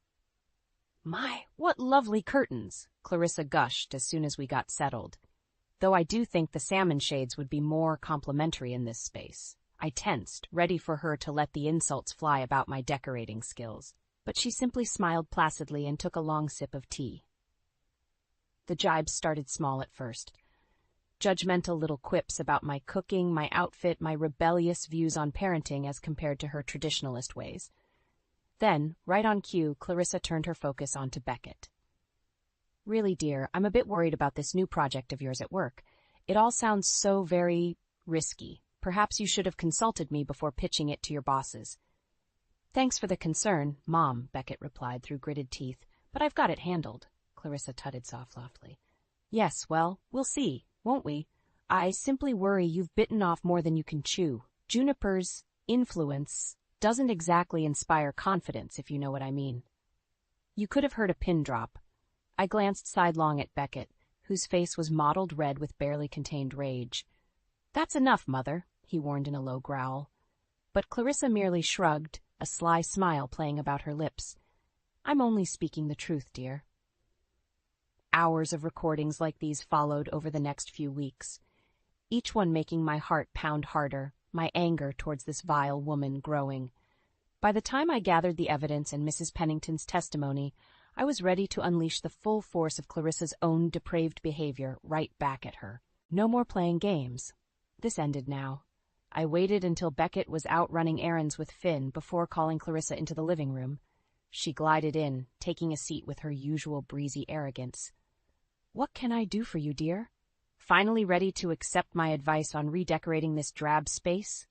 "My, what lovely curtains," Clarissa gushed as soon as we got settled. Though I do think the salmon shades would be more complimentary in this space. I tensed, ready for her to let the insults fly about my decorating skills, but she simply smiled placidly and took a long sip of tea. The jibes started small at first. Judgmental little quips about my cooking, my outfit, my rebellious views on parenting as compared to her traditionalist ways. Then, right on cue, Clarissa turned her focus onto Beckett. "Really, dear, I'm a bit worried about this new project of yours at work. It all sounds so very risky. Perhaps you should have consulted me before pitching it to your bosses." "Thanks for the concern, Mom," Beckett replied through gritted teeth, "but I've got it handled," Clarissa tutted softly. "Yes, well, we'll see, won't we? I simply worry you've bitten off more than you can chew. Juniper's influence doesn't exactly inspire confidence, if you know what I mean." You could have heard a pin drop. I glanced sidelong at Beckett, whose face was mottled red with barely contained rage. "That's enough, Mother," he warned in a low growl. But Clarissa merely shrugged, a sly smile playing about her lips. "I'm only speaking the truth, dear." Hours of recordings like these followed over the next few weeks, each one making my heart pound harder, my anger towards this vile woman growing. By the time I gathered the evidence and Mrs. Pennington's testimony, I was ready to unleash the full force of Clarissa's own depraved behavior right back at her. No more playing games. This ended now. I waited until Beckett was out running errands with Finn before calling Clarissa into the living room. She glided in, taking a seat with her usual breezy arrogance. "What can I do for you, dear?" Finally ready to accept my advice on redecorating this drab space?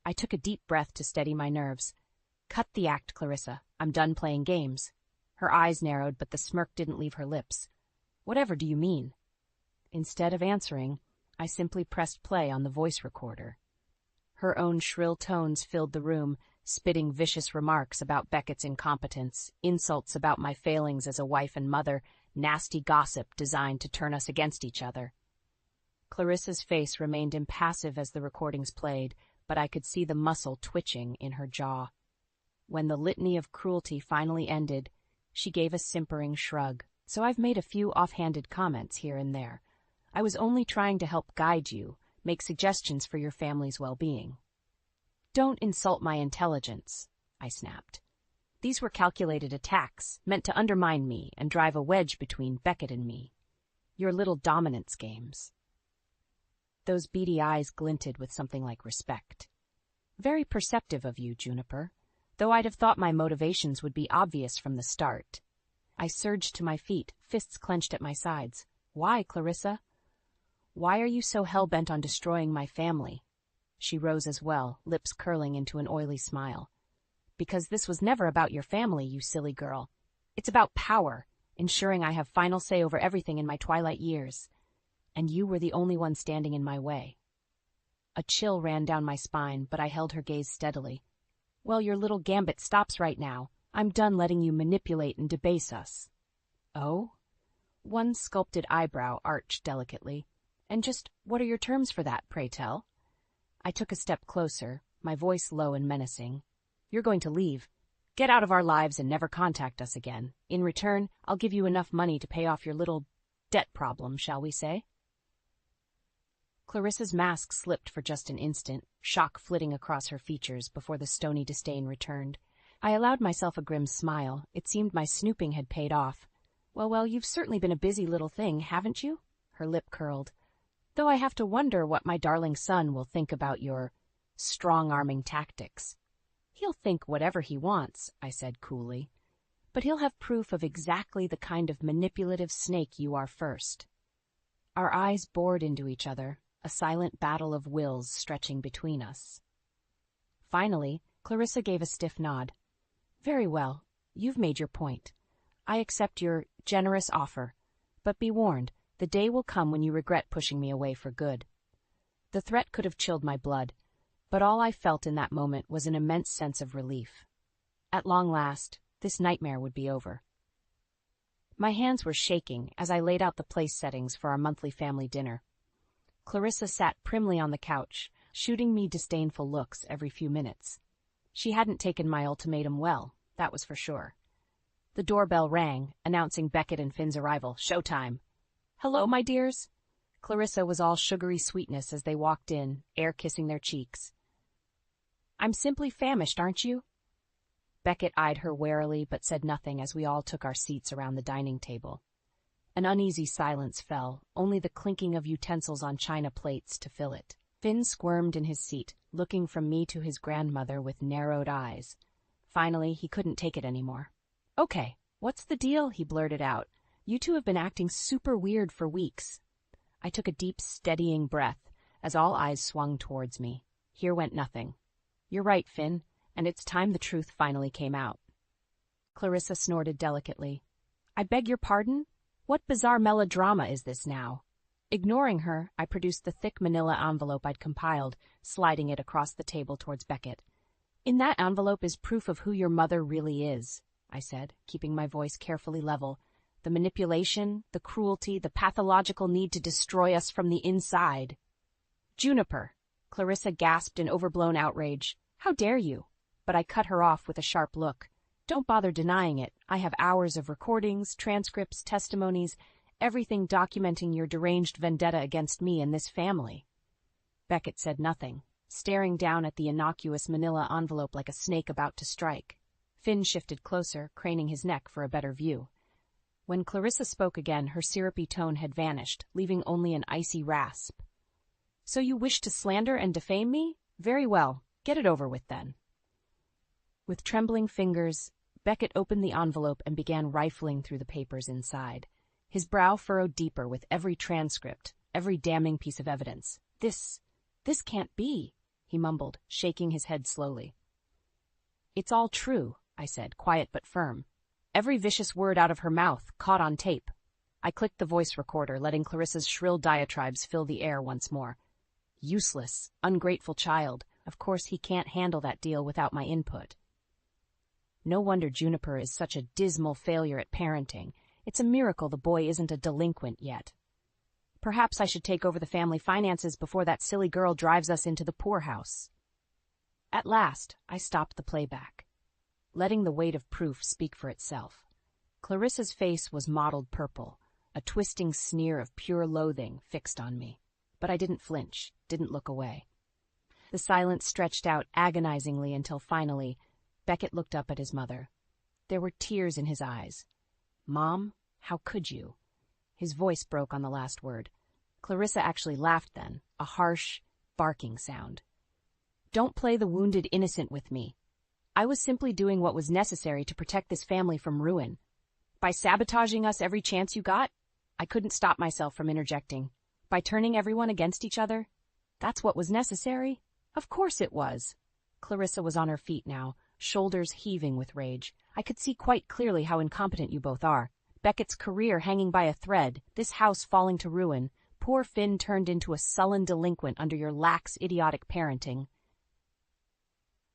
I took a deep breath to steady my nerves. "Cut the act, Clarissa. I'm done playing games." Her eyes narrowed, but the smirk didn't leave her lips. "Whatever do you mean?" Instead of answering, I simply pressed play on the voice recorder. Her own shrill tones filled the room, spitting vicious remarks about Beckett's incompetence, insults about my failings as a wife and mother, nasty gossip designed to turn us against each other. Clarissa's face remained impassive as the recordings played, but I could see the muscle twitching in her jaw. When the litany of cruelty finally ended, she gave a simpering shrug. "So I've made a few offhanded comments here and there. I was only trying to help guide you, make suggestions for your family's well-being." "Don't insult my intelligence," I snapped. "These were calculated attacks, meant to undermine me and drive a wedge between Beckett and me. Your little dominance games." Those beady eyes glinted with something like respect. "Very perceptive of you, Juniper, though I'd have thought my motivations would be obvious from the start." I surged to my feet, fists clenched at my sides. Why, Clarissa? Why are you so hell-bent on destroying my family? She rose as well, lips curling into an oily smile. Because this was never about your family, you silly girl. It's about power, ensuring I have final say over everything in my twilight years. And you were the only one standing in my way. A chill ran down my spine, but I held her gaze steadily. Well, your little gambit stops right now. I'm done letting you manipulate and debase us. Oh? One sculpted eyebrow arched delicately. And just what are your terms for that, pray tell? I took a step closer, my voice low and menacing. You're going to leave. Get out of our lives and never contact us again. In return, I'll give you enough money to pay off your little debt problem, shall we say? Clarissa's mask slipped for just an instant, shock flitting across her features before the stony disdain returned. I allowed myself a grim smile. It seemed my snooping had paid off. Well, you've certainly been a busy little thing, haven't you? Her lip curled. Though I have to wonder what my darling son will think about your strong-arming tactics. He'll think whatever he wants, I said coolly. But he'll have proof of exactly the kind of manipulative snake you are first. Our eyes bored into each other, a silent battle of wills stretching between us. Finally, Clarissa gave a stiff nod. Very well, you've made your point. I accept your generous offer, but be warned, the day will come when you regret pushing me away for good. The threat could have chilled my blood, but all I felt in that moment was an immense sense of relief. At long last, this nightmare would be over. My hands were shaking as I laid out the place settings for our monthly family dinner. Clarissa sat primly on the couch, shooting me disdainful looks every few minutes. She hadn't taken my ultimatum well, that was for sure. The doorbell rang, announcing Beckett and Finn's arrival. Showtime. Hello, my dears. Clarissa was all sugary sweetness as they walked in, air kissing their cheeks. I'm simply famished, aren't you? Beckett eyed her warily but said nothing as we all took our seats around the dining table. An uneasy silence fell, only the clinking of utensils on china plates to fill it. Finn squirmed in his seat, looking from me to his grandmother with narrowed eyes. Finally, he couldn't take it anymore. Okay, what's the deal? He blurted out. You two have been acting super weird for weeks. I took a deep, steadying breath as all eyes swung towards me. Here went nothing. You're right, Finn, and it's time the truth finally came out. Clarissa snorted delicately. I beg your pardon? What bizarre melodrama is this now? Ignoring her, I produced the thick manila envelope I'd compiled, sliding it across the table towards Beckett. In that envelope is proof of who your mother really is, I said, keeping my voice carefully level. The manipulation, the cruelty, the pathological need to destroy us from the inside. Juniper, Clarissa gasped in overblown outrage. How dare you? But I cut her off with a sharp look. Don't bother denying it. I have hours of recordings, transcripts, testimonies, everything documenting your deranged vendetta against me and this family. Beckett said nothing, staring down at the innocuous manila envelope like a snake about to strike. Finn shifted closer, craning his neck for a better view. When Clarissa spoke again, her syrupy tone had vanished, leaving only an icy rasp. So you wish to slander and defame me? Very well, get it over with then. With trembling fingers, Beckett opened the envelope and began rifling through the papers inside. His brow furrowed deeper with every transcript, every damning piece of evidence. This can't be, he mumbled, shaking his head slowly. It's all true, I said, quiet but firm. Every vicious word out of her mouth, caught on tape. I clicked the voice recorder, letting Clarissa's shrill diatribes fill the air once more. Useless, ungrateful child. Of course he can't handle that deal without my input. No wonder Juniper is such a dismal failure at parenting. It's a miracle the boy isn't a delinquent yet. Perhaps I should take over the family finances before that silly girl drives us into the poorhouse. At last, I stopped the playback, letting the weight of proof speak for itself. Clarissa's face was mottled purple, a twisting sneer of pure loathing fixed on me. But I didn't flinch, didn't look away. The silence stretched out agonizingly until finally, Beckett looked up at his mother. There were tears in his eyes. Mom, how could you? His voice broke on the last word. Clarissa actually laughed then, a harsh, barking sound. Don't play the wounded innocent with me. I was simply doing what was necessary to protect this family from ruin. By sabotaging us every chance you got? I couldn't stop myself from interjecting. By turning everyone against each other? That's what was necessary? Of course it was. Clarissa was on her feet now, shoulders heaving with rage. I could see quite clearly how incompetent you both are. Beckett's career hanging by a thread, this house falling to ruin, poor Finn turned into a sullen delinquent under your lax, idiotic parenting.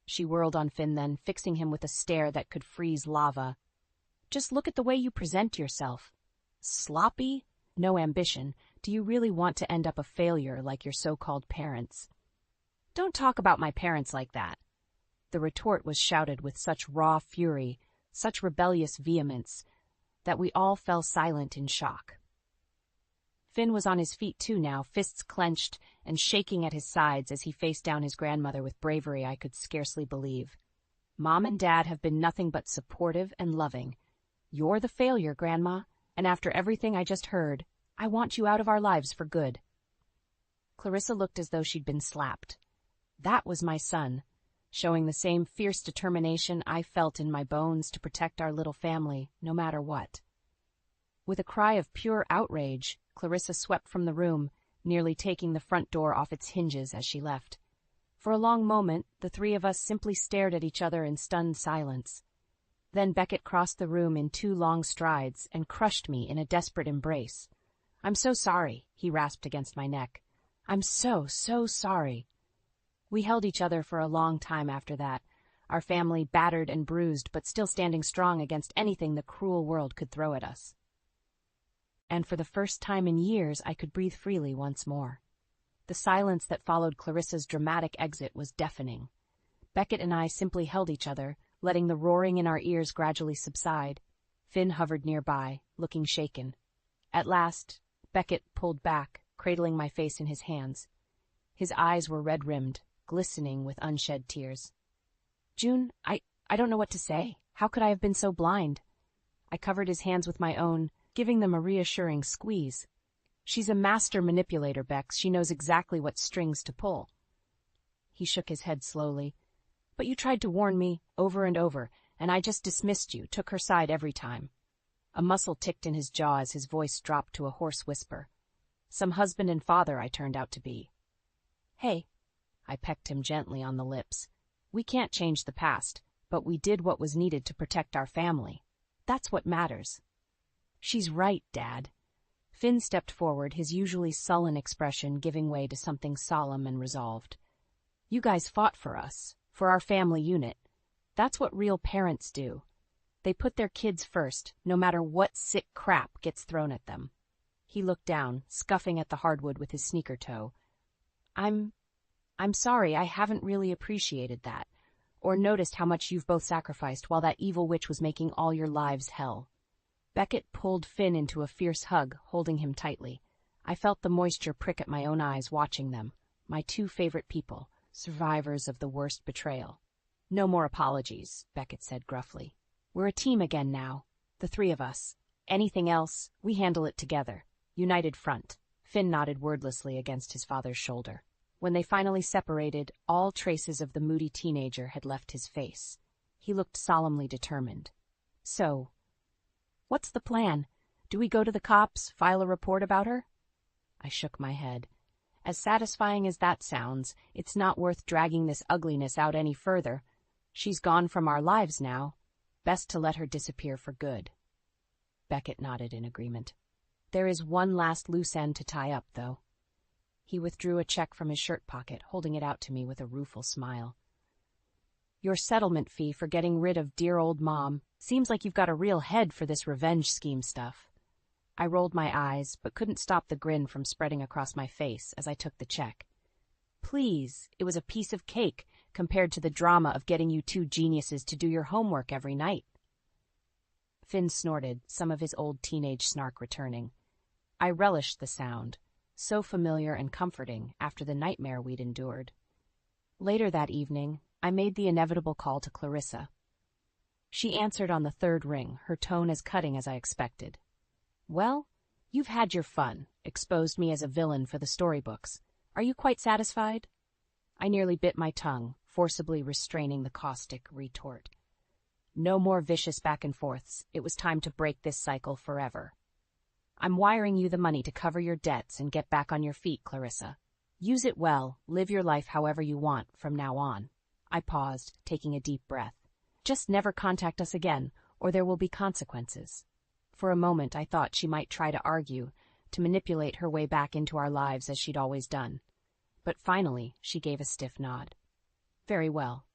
She whirled on Finn then, fixing him with a stare that could freeze lava. Just look at the way you present yourself. Sloppy? No ambition. Do you really want to end up a failure like your so-called parents? Don't talk about my parents like that. The retort was shouted with such raw fury, such rebellious vehemence, that we all fell silent in shock. Finn was on his feet too now, fists clenched and shaking at his sides as he faced down his grandmother with bravery I could scarcely believe. Mom and Dad have been nothing but supportive and loving. You're the failure, Grandma, and after everything I just heard, I want you out of our lives for good. Clarissa looked as though she'd been slapped. That was my son, showing the same fierce determination I felt in my bones to protect our little family, no matter what. With a cry of pure outrage, Clarissa swept from the room, nearly taking the front door off its hinges as she left. For a long moment, the three of us simply stared at each other in stunned silence. Then Beckett crossed the room in 2 long strides and crushed me in a desperate embrace. "I'm so sorry," he rasped against my neck. "I'm so sorry." We held each other for a long time after that, our family battered and bruised but still standing strong against anything the cruel world could throw at us. And for the first time in years I could breathe freely once more. The silence that followed Clarissa's dramatic exit was deafening. Beckett and I simply held each other, letting the roaring in our ears gradually subside. Finn hovered nearby, looking shaken. At last, Beckett pulled back, cradling my face in his hands. His eyes were red-rimmed, glistening with unshed tears. "June, I don't know what to say. How could I have been so blind?" I covered his hands with my own, giving them a reassuring squeeze. "She's a master manipulator, Bex. She knows exactly what strings to pull." He shook his head slowly. "But you tried to warn me, over and over, and I just dismissed you, took her side every time." A muscle ticked in his jaw as his voice dropped to a hoarse whisper. Some husband and father I turned out to be. "Hey," I pecked him gently on the lips. "We can't change the past, but we did what was needed to protect our family. That's what matters." "She's right, Dad." Finn stepped forward, his usually sullen expression giving way to something solemn and resolved. "You guys fought for us, for our family unit. That's what real parents do. They put their kids first, no matter what sick crap gets thrown at them." He looked down, scuffing at the hardwood with his sneaker toe. I'm sorry, I haven't really appreciated that, or noticed how much you've both sacrificed while that evil witch was making all your lives hell." Beckett pulled Finn into a fierce hug, holding him tightly. I felt the moisture prick at my own eyes watching them, my 2 favorite people, survivors of the worst betrayal. "No more apologies," Beckett said gruffly. "We're a team again now, the 3 of us. Anything else, we handle it together. United front." Finn nodded wordlessly against his father's shoulder. When they finally separated, all traces of the moody teenager had left his face. He looked solemnly determined. "So, what's the plan? Do we go to the cops, file a report about her?" I shook my head. As satisfying as that sounds, it's not worth dragging this ugliness out any further. She's gone from our lives now. Best to let her disappear for good. Beckett nodded in agreement. "There is one last loose end to tie up, though." He withdrew a check from his shirt pocket, holding it out to me with a rueful smile. "Your settlement fee for getting rid of dear old Mom. Seems like you've got a real head for this revenge scheme stuff." I rolled my eyes, but couldn't stop the grin from spreading across my face as I took the check. "Please, it was a piece of cake compared to the drama of getting you 2 geniuses to do your homework every night." Finn snorted, some of his old teenage snark returning. I relished the sound, so familiar and comforting after the nightmare we'd endured. Later that evening, I made the inevitable call to Clarissa. She answered on the 3rd ring, her tone as cutting as I expected. "Well, you've had your fun, exposed me as a villain for the storybooks. Are you quite satisfied?" I nearly bit my tongue, forcibly restraining the caustic retort. No more vicious back and forths. It was time to break this cycle forever. I'm wiring you the money to cover your debts and get back on your feet, Clarissa. Use it well, live your life however you want from now on. I paused, taking a deep breath. Just never contact us again, or there will be consequences. For a moment I thought she might try to argue, to manipulate her way back into our lives as she'd always done. But finally, she gave a stiff nod. Very well.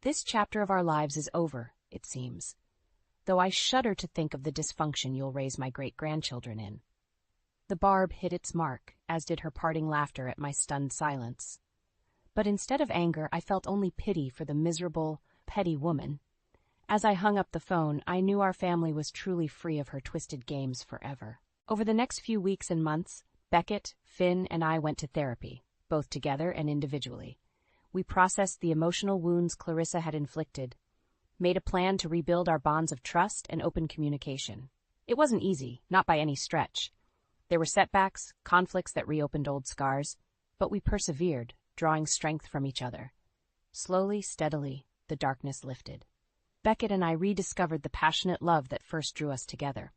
This chapter of our lives is over, it seems. Though I shudder to think of the dysfunction you'll raise my great-grandchildren in. The barb hit its mark, as did her parting laughter at my stunned silence. But instead of anger, I felt only pity for the miserable, petty woman. As I hung up the phone, I knew our family was truly free of her twisted games forever. Over the next few weeks and months, Beckett, Finn, and I went to therapy, both together and individually. We processed the emotional wounds Clarissa had inflicted, made a plan to rebuild our bonds of trust and open communication. It wasn't easy, not by any stretch. There were setbacks, conflicts that reopened old scars, but we persevered, drawing strength from each other. Slowly, steadily, the darkness lifted. Beckett and I rediscovered the passionate love that first drew us together.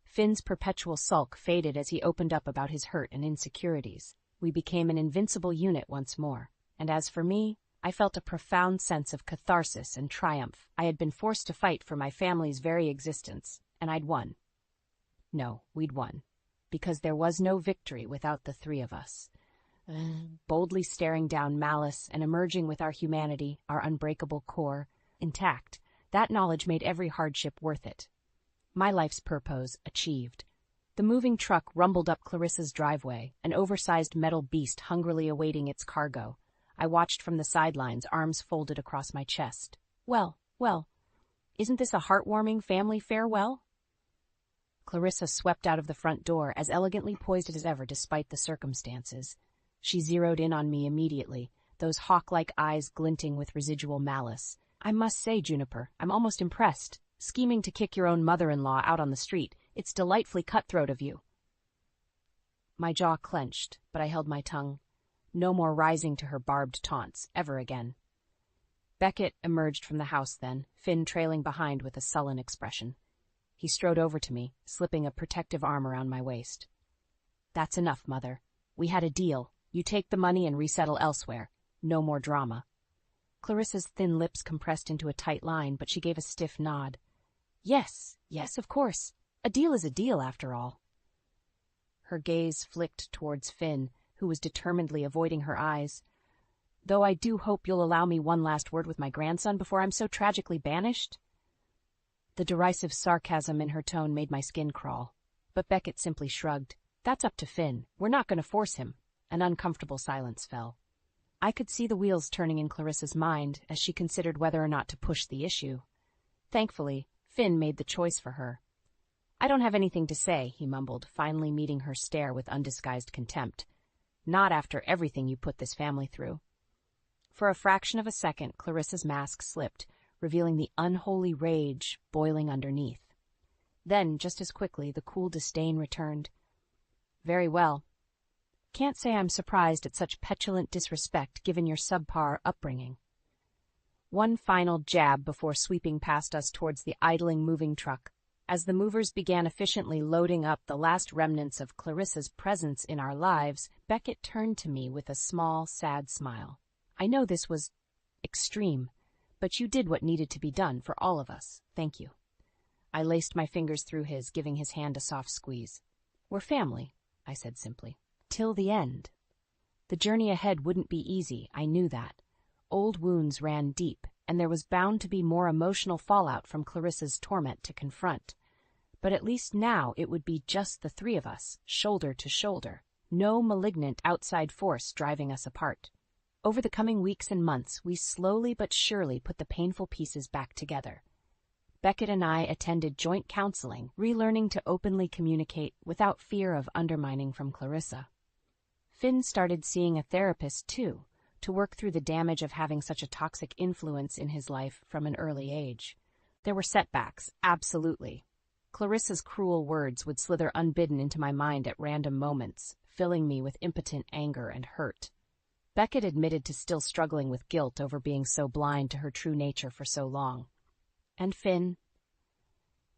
Finn's perpetual sulk faded as he opened up about his hurt and insecurities. We became an invincible unit once more. And as for me, I felt a profound sense of catharsis and triumph. I had been forced to fight for my family's very existence, and I'd won. No, we'd won. Because there was no victory without the three of us. Boldly staring down malice and emerging with our humanity, our unbreakable core, intact, that knowledge made every hardship worth it. My life's purpose achieved. The moving truck rumbled up Clarissa's driveway, an oversized metal beast hungrily awaiting its cargo. I watched from the sidelines, arms folded across my chest. Well, isn't this a heartwarming family farewell? Clarissa swept out of the front door, as elegantly poised as ever despite the circumstances. She zeroed in on me immediately, those hawk-like eyes glinting with residual malice. I must say, Juniper, I'm almost impressed. Scheming to kick your own mother-in-law out on the street. It's delightfully cutthroat of you. My jaw clenched, but I held my tongue. No more rising to her barbed taunts, ever again. Beckett emerged from the house then, Finn trailing behind with a sullen expression. He strode over to me, slipping a protective arm around my waist. That's enough, Mother. We had a deal. You take the money and resettle elsewhere. No more drama. Clarissa's thin lips compressed into a tight line, but she gave a stiff nod. Yes, of course. A deal is a deal, after all. Her gaze flicked towards Finn, who was determinedly avoiding her eyes. Though I do hope you'll allow me one last word with my grandson before I'm so tragically banished. The derisive sarcasm in her tone made my skin crawl. But Beckett simply shrugged. That's up to Finn. We're not going to force him. An uncomfortable silence fell. I could see the wheels turning in Clarissa's mind as she considered whether or not to push the issue. Thankfully, Finn made the choice for her. I don't have anything to say, he mumbled, finally meeting her stare with undisguised contempt. Not after everything you put this family through. For a fraction of a second, Clarissa's mask slipped, revealing the unholy rage boiling underneath. Then, just as quickly, the cool disdain returned. Very well. Can't say I'm surprised at such petulant disrespect given your subpar upbringing. One final jab before sweeping past us towards the idling moving truck. As the movers began efficiently loading up the last remnants of Clarissa's presence in our lives, Beckett turned to me with a small, sad smile. I know this was extreme, but you did what needed to be done for all of us. Thank you. I laced my fingers through his, giving his hand a soft squeeze. We're family, I said simply. Till the end. The journey ahead wouldn't be easy, I knew that. Old wounds ran deep, and there was bound to be more emotional fallout from Clarissa's torment to confront. But at least now it would be just the three of us, shoulder to shoulder. No malignant outside force driving us apart. Over the coming weeks and months, we slowly but surely put the painful pieces back together. Beckett and I attended joint counseling, relearning to openly communicate without fear of undermining from Clarissa. Finn started seeing a therapist, too, to work through the damage of having such a toxic influence in his life from an early age. There were setbacks, absolutely. Clarissa's cruel words would slither unbidden into my mind at random moments, filling me with impotent anger and hurt. Beckett admitted to still struggling with guilt over being so blind to her true nature for so long. And Finn?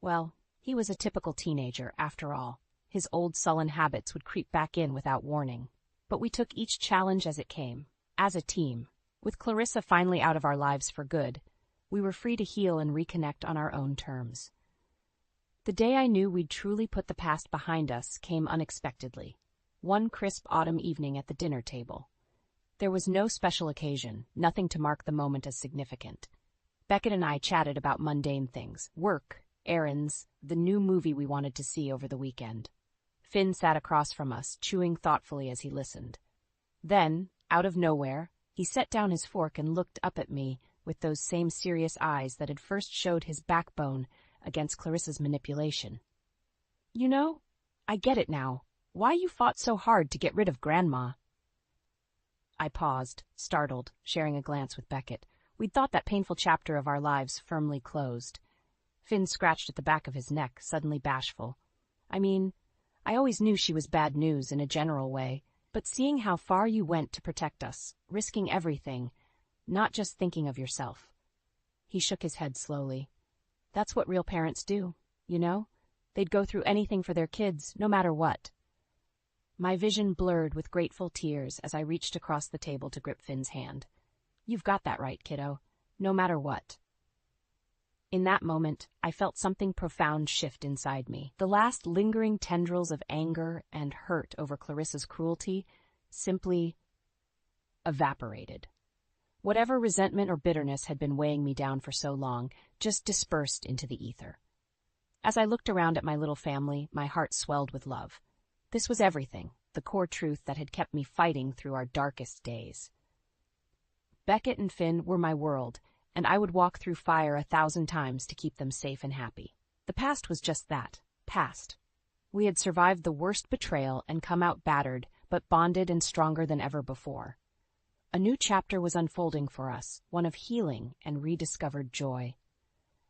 Well, he was a typical teenager, after all. His old sullen habits would creep back in without warning. But we took each challenge as it came, as a team. With Clarissa finally out of our lives for good, we were free to heal and reconnect on our own terms. The day I knew we'd truly put the past behind us came unexpectedly. One crisp autumn evening at the dinner table. There was no special occasion, nothing to mark the moment as significant. Beckett and I chatted about mundane things, work, errands, the new movie we wanted to see over the weekend. Finn sat across from us, chewing thoughtfully as he listened. Then, out of nowhere, he set down his fork and looked up at me with those same serious eyes that had first showed his backbone against Clarissa's manipulation. You know, I get it now. Why you fought so hard to get rid of Grandma. I paused, startled, sharing a glance with Beckett. We'd thought that painful chapter of our lives firmly closed. Finn scratched at the back of his neck, suddenly bashful. I mean, I always knew she was bad news in a general way, but seeing how far you went to protect us, risking everything, not just thinking of yourself. He shook his head slowly. That's what real parents do, you know? They'd go through anything for their kids, no matter what. My vision blurred with grateful tears as I reached across the table to grip Finn's hand. You've got that right, kiddo, no matter what. In that moment, I felt something profound shift inside me. The last lingering tendrils of anger and hurt over Clarissa's cruelty simply evaporated. Whatever resentment or bitterness had been weighing me down for so long just dispersed into the ether. As I looked around at my little family, my heart swelled with love. This was everything, the core truth that had kept me fighting through our darkest days. Beckett and Finn were my world, and I would walk through fire 1,000 times to keep them safe and happy. The past was just that, past. We had survived the worst betrayal and come out battered, but bonded and stronger than ever before. A new chapter was unfolding for us, one of healing and rediscovered joy.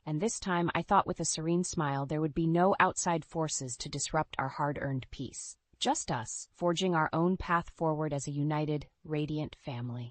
And this time I thought with a serene smile there would be no outside forces to disrupt our hard-earned peace. Just us, forging our own path forward as a united, radiant family.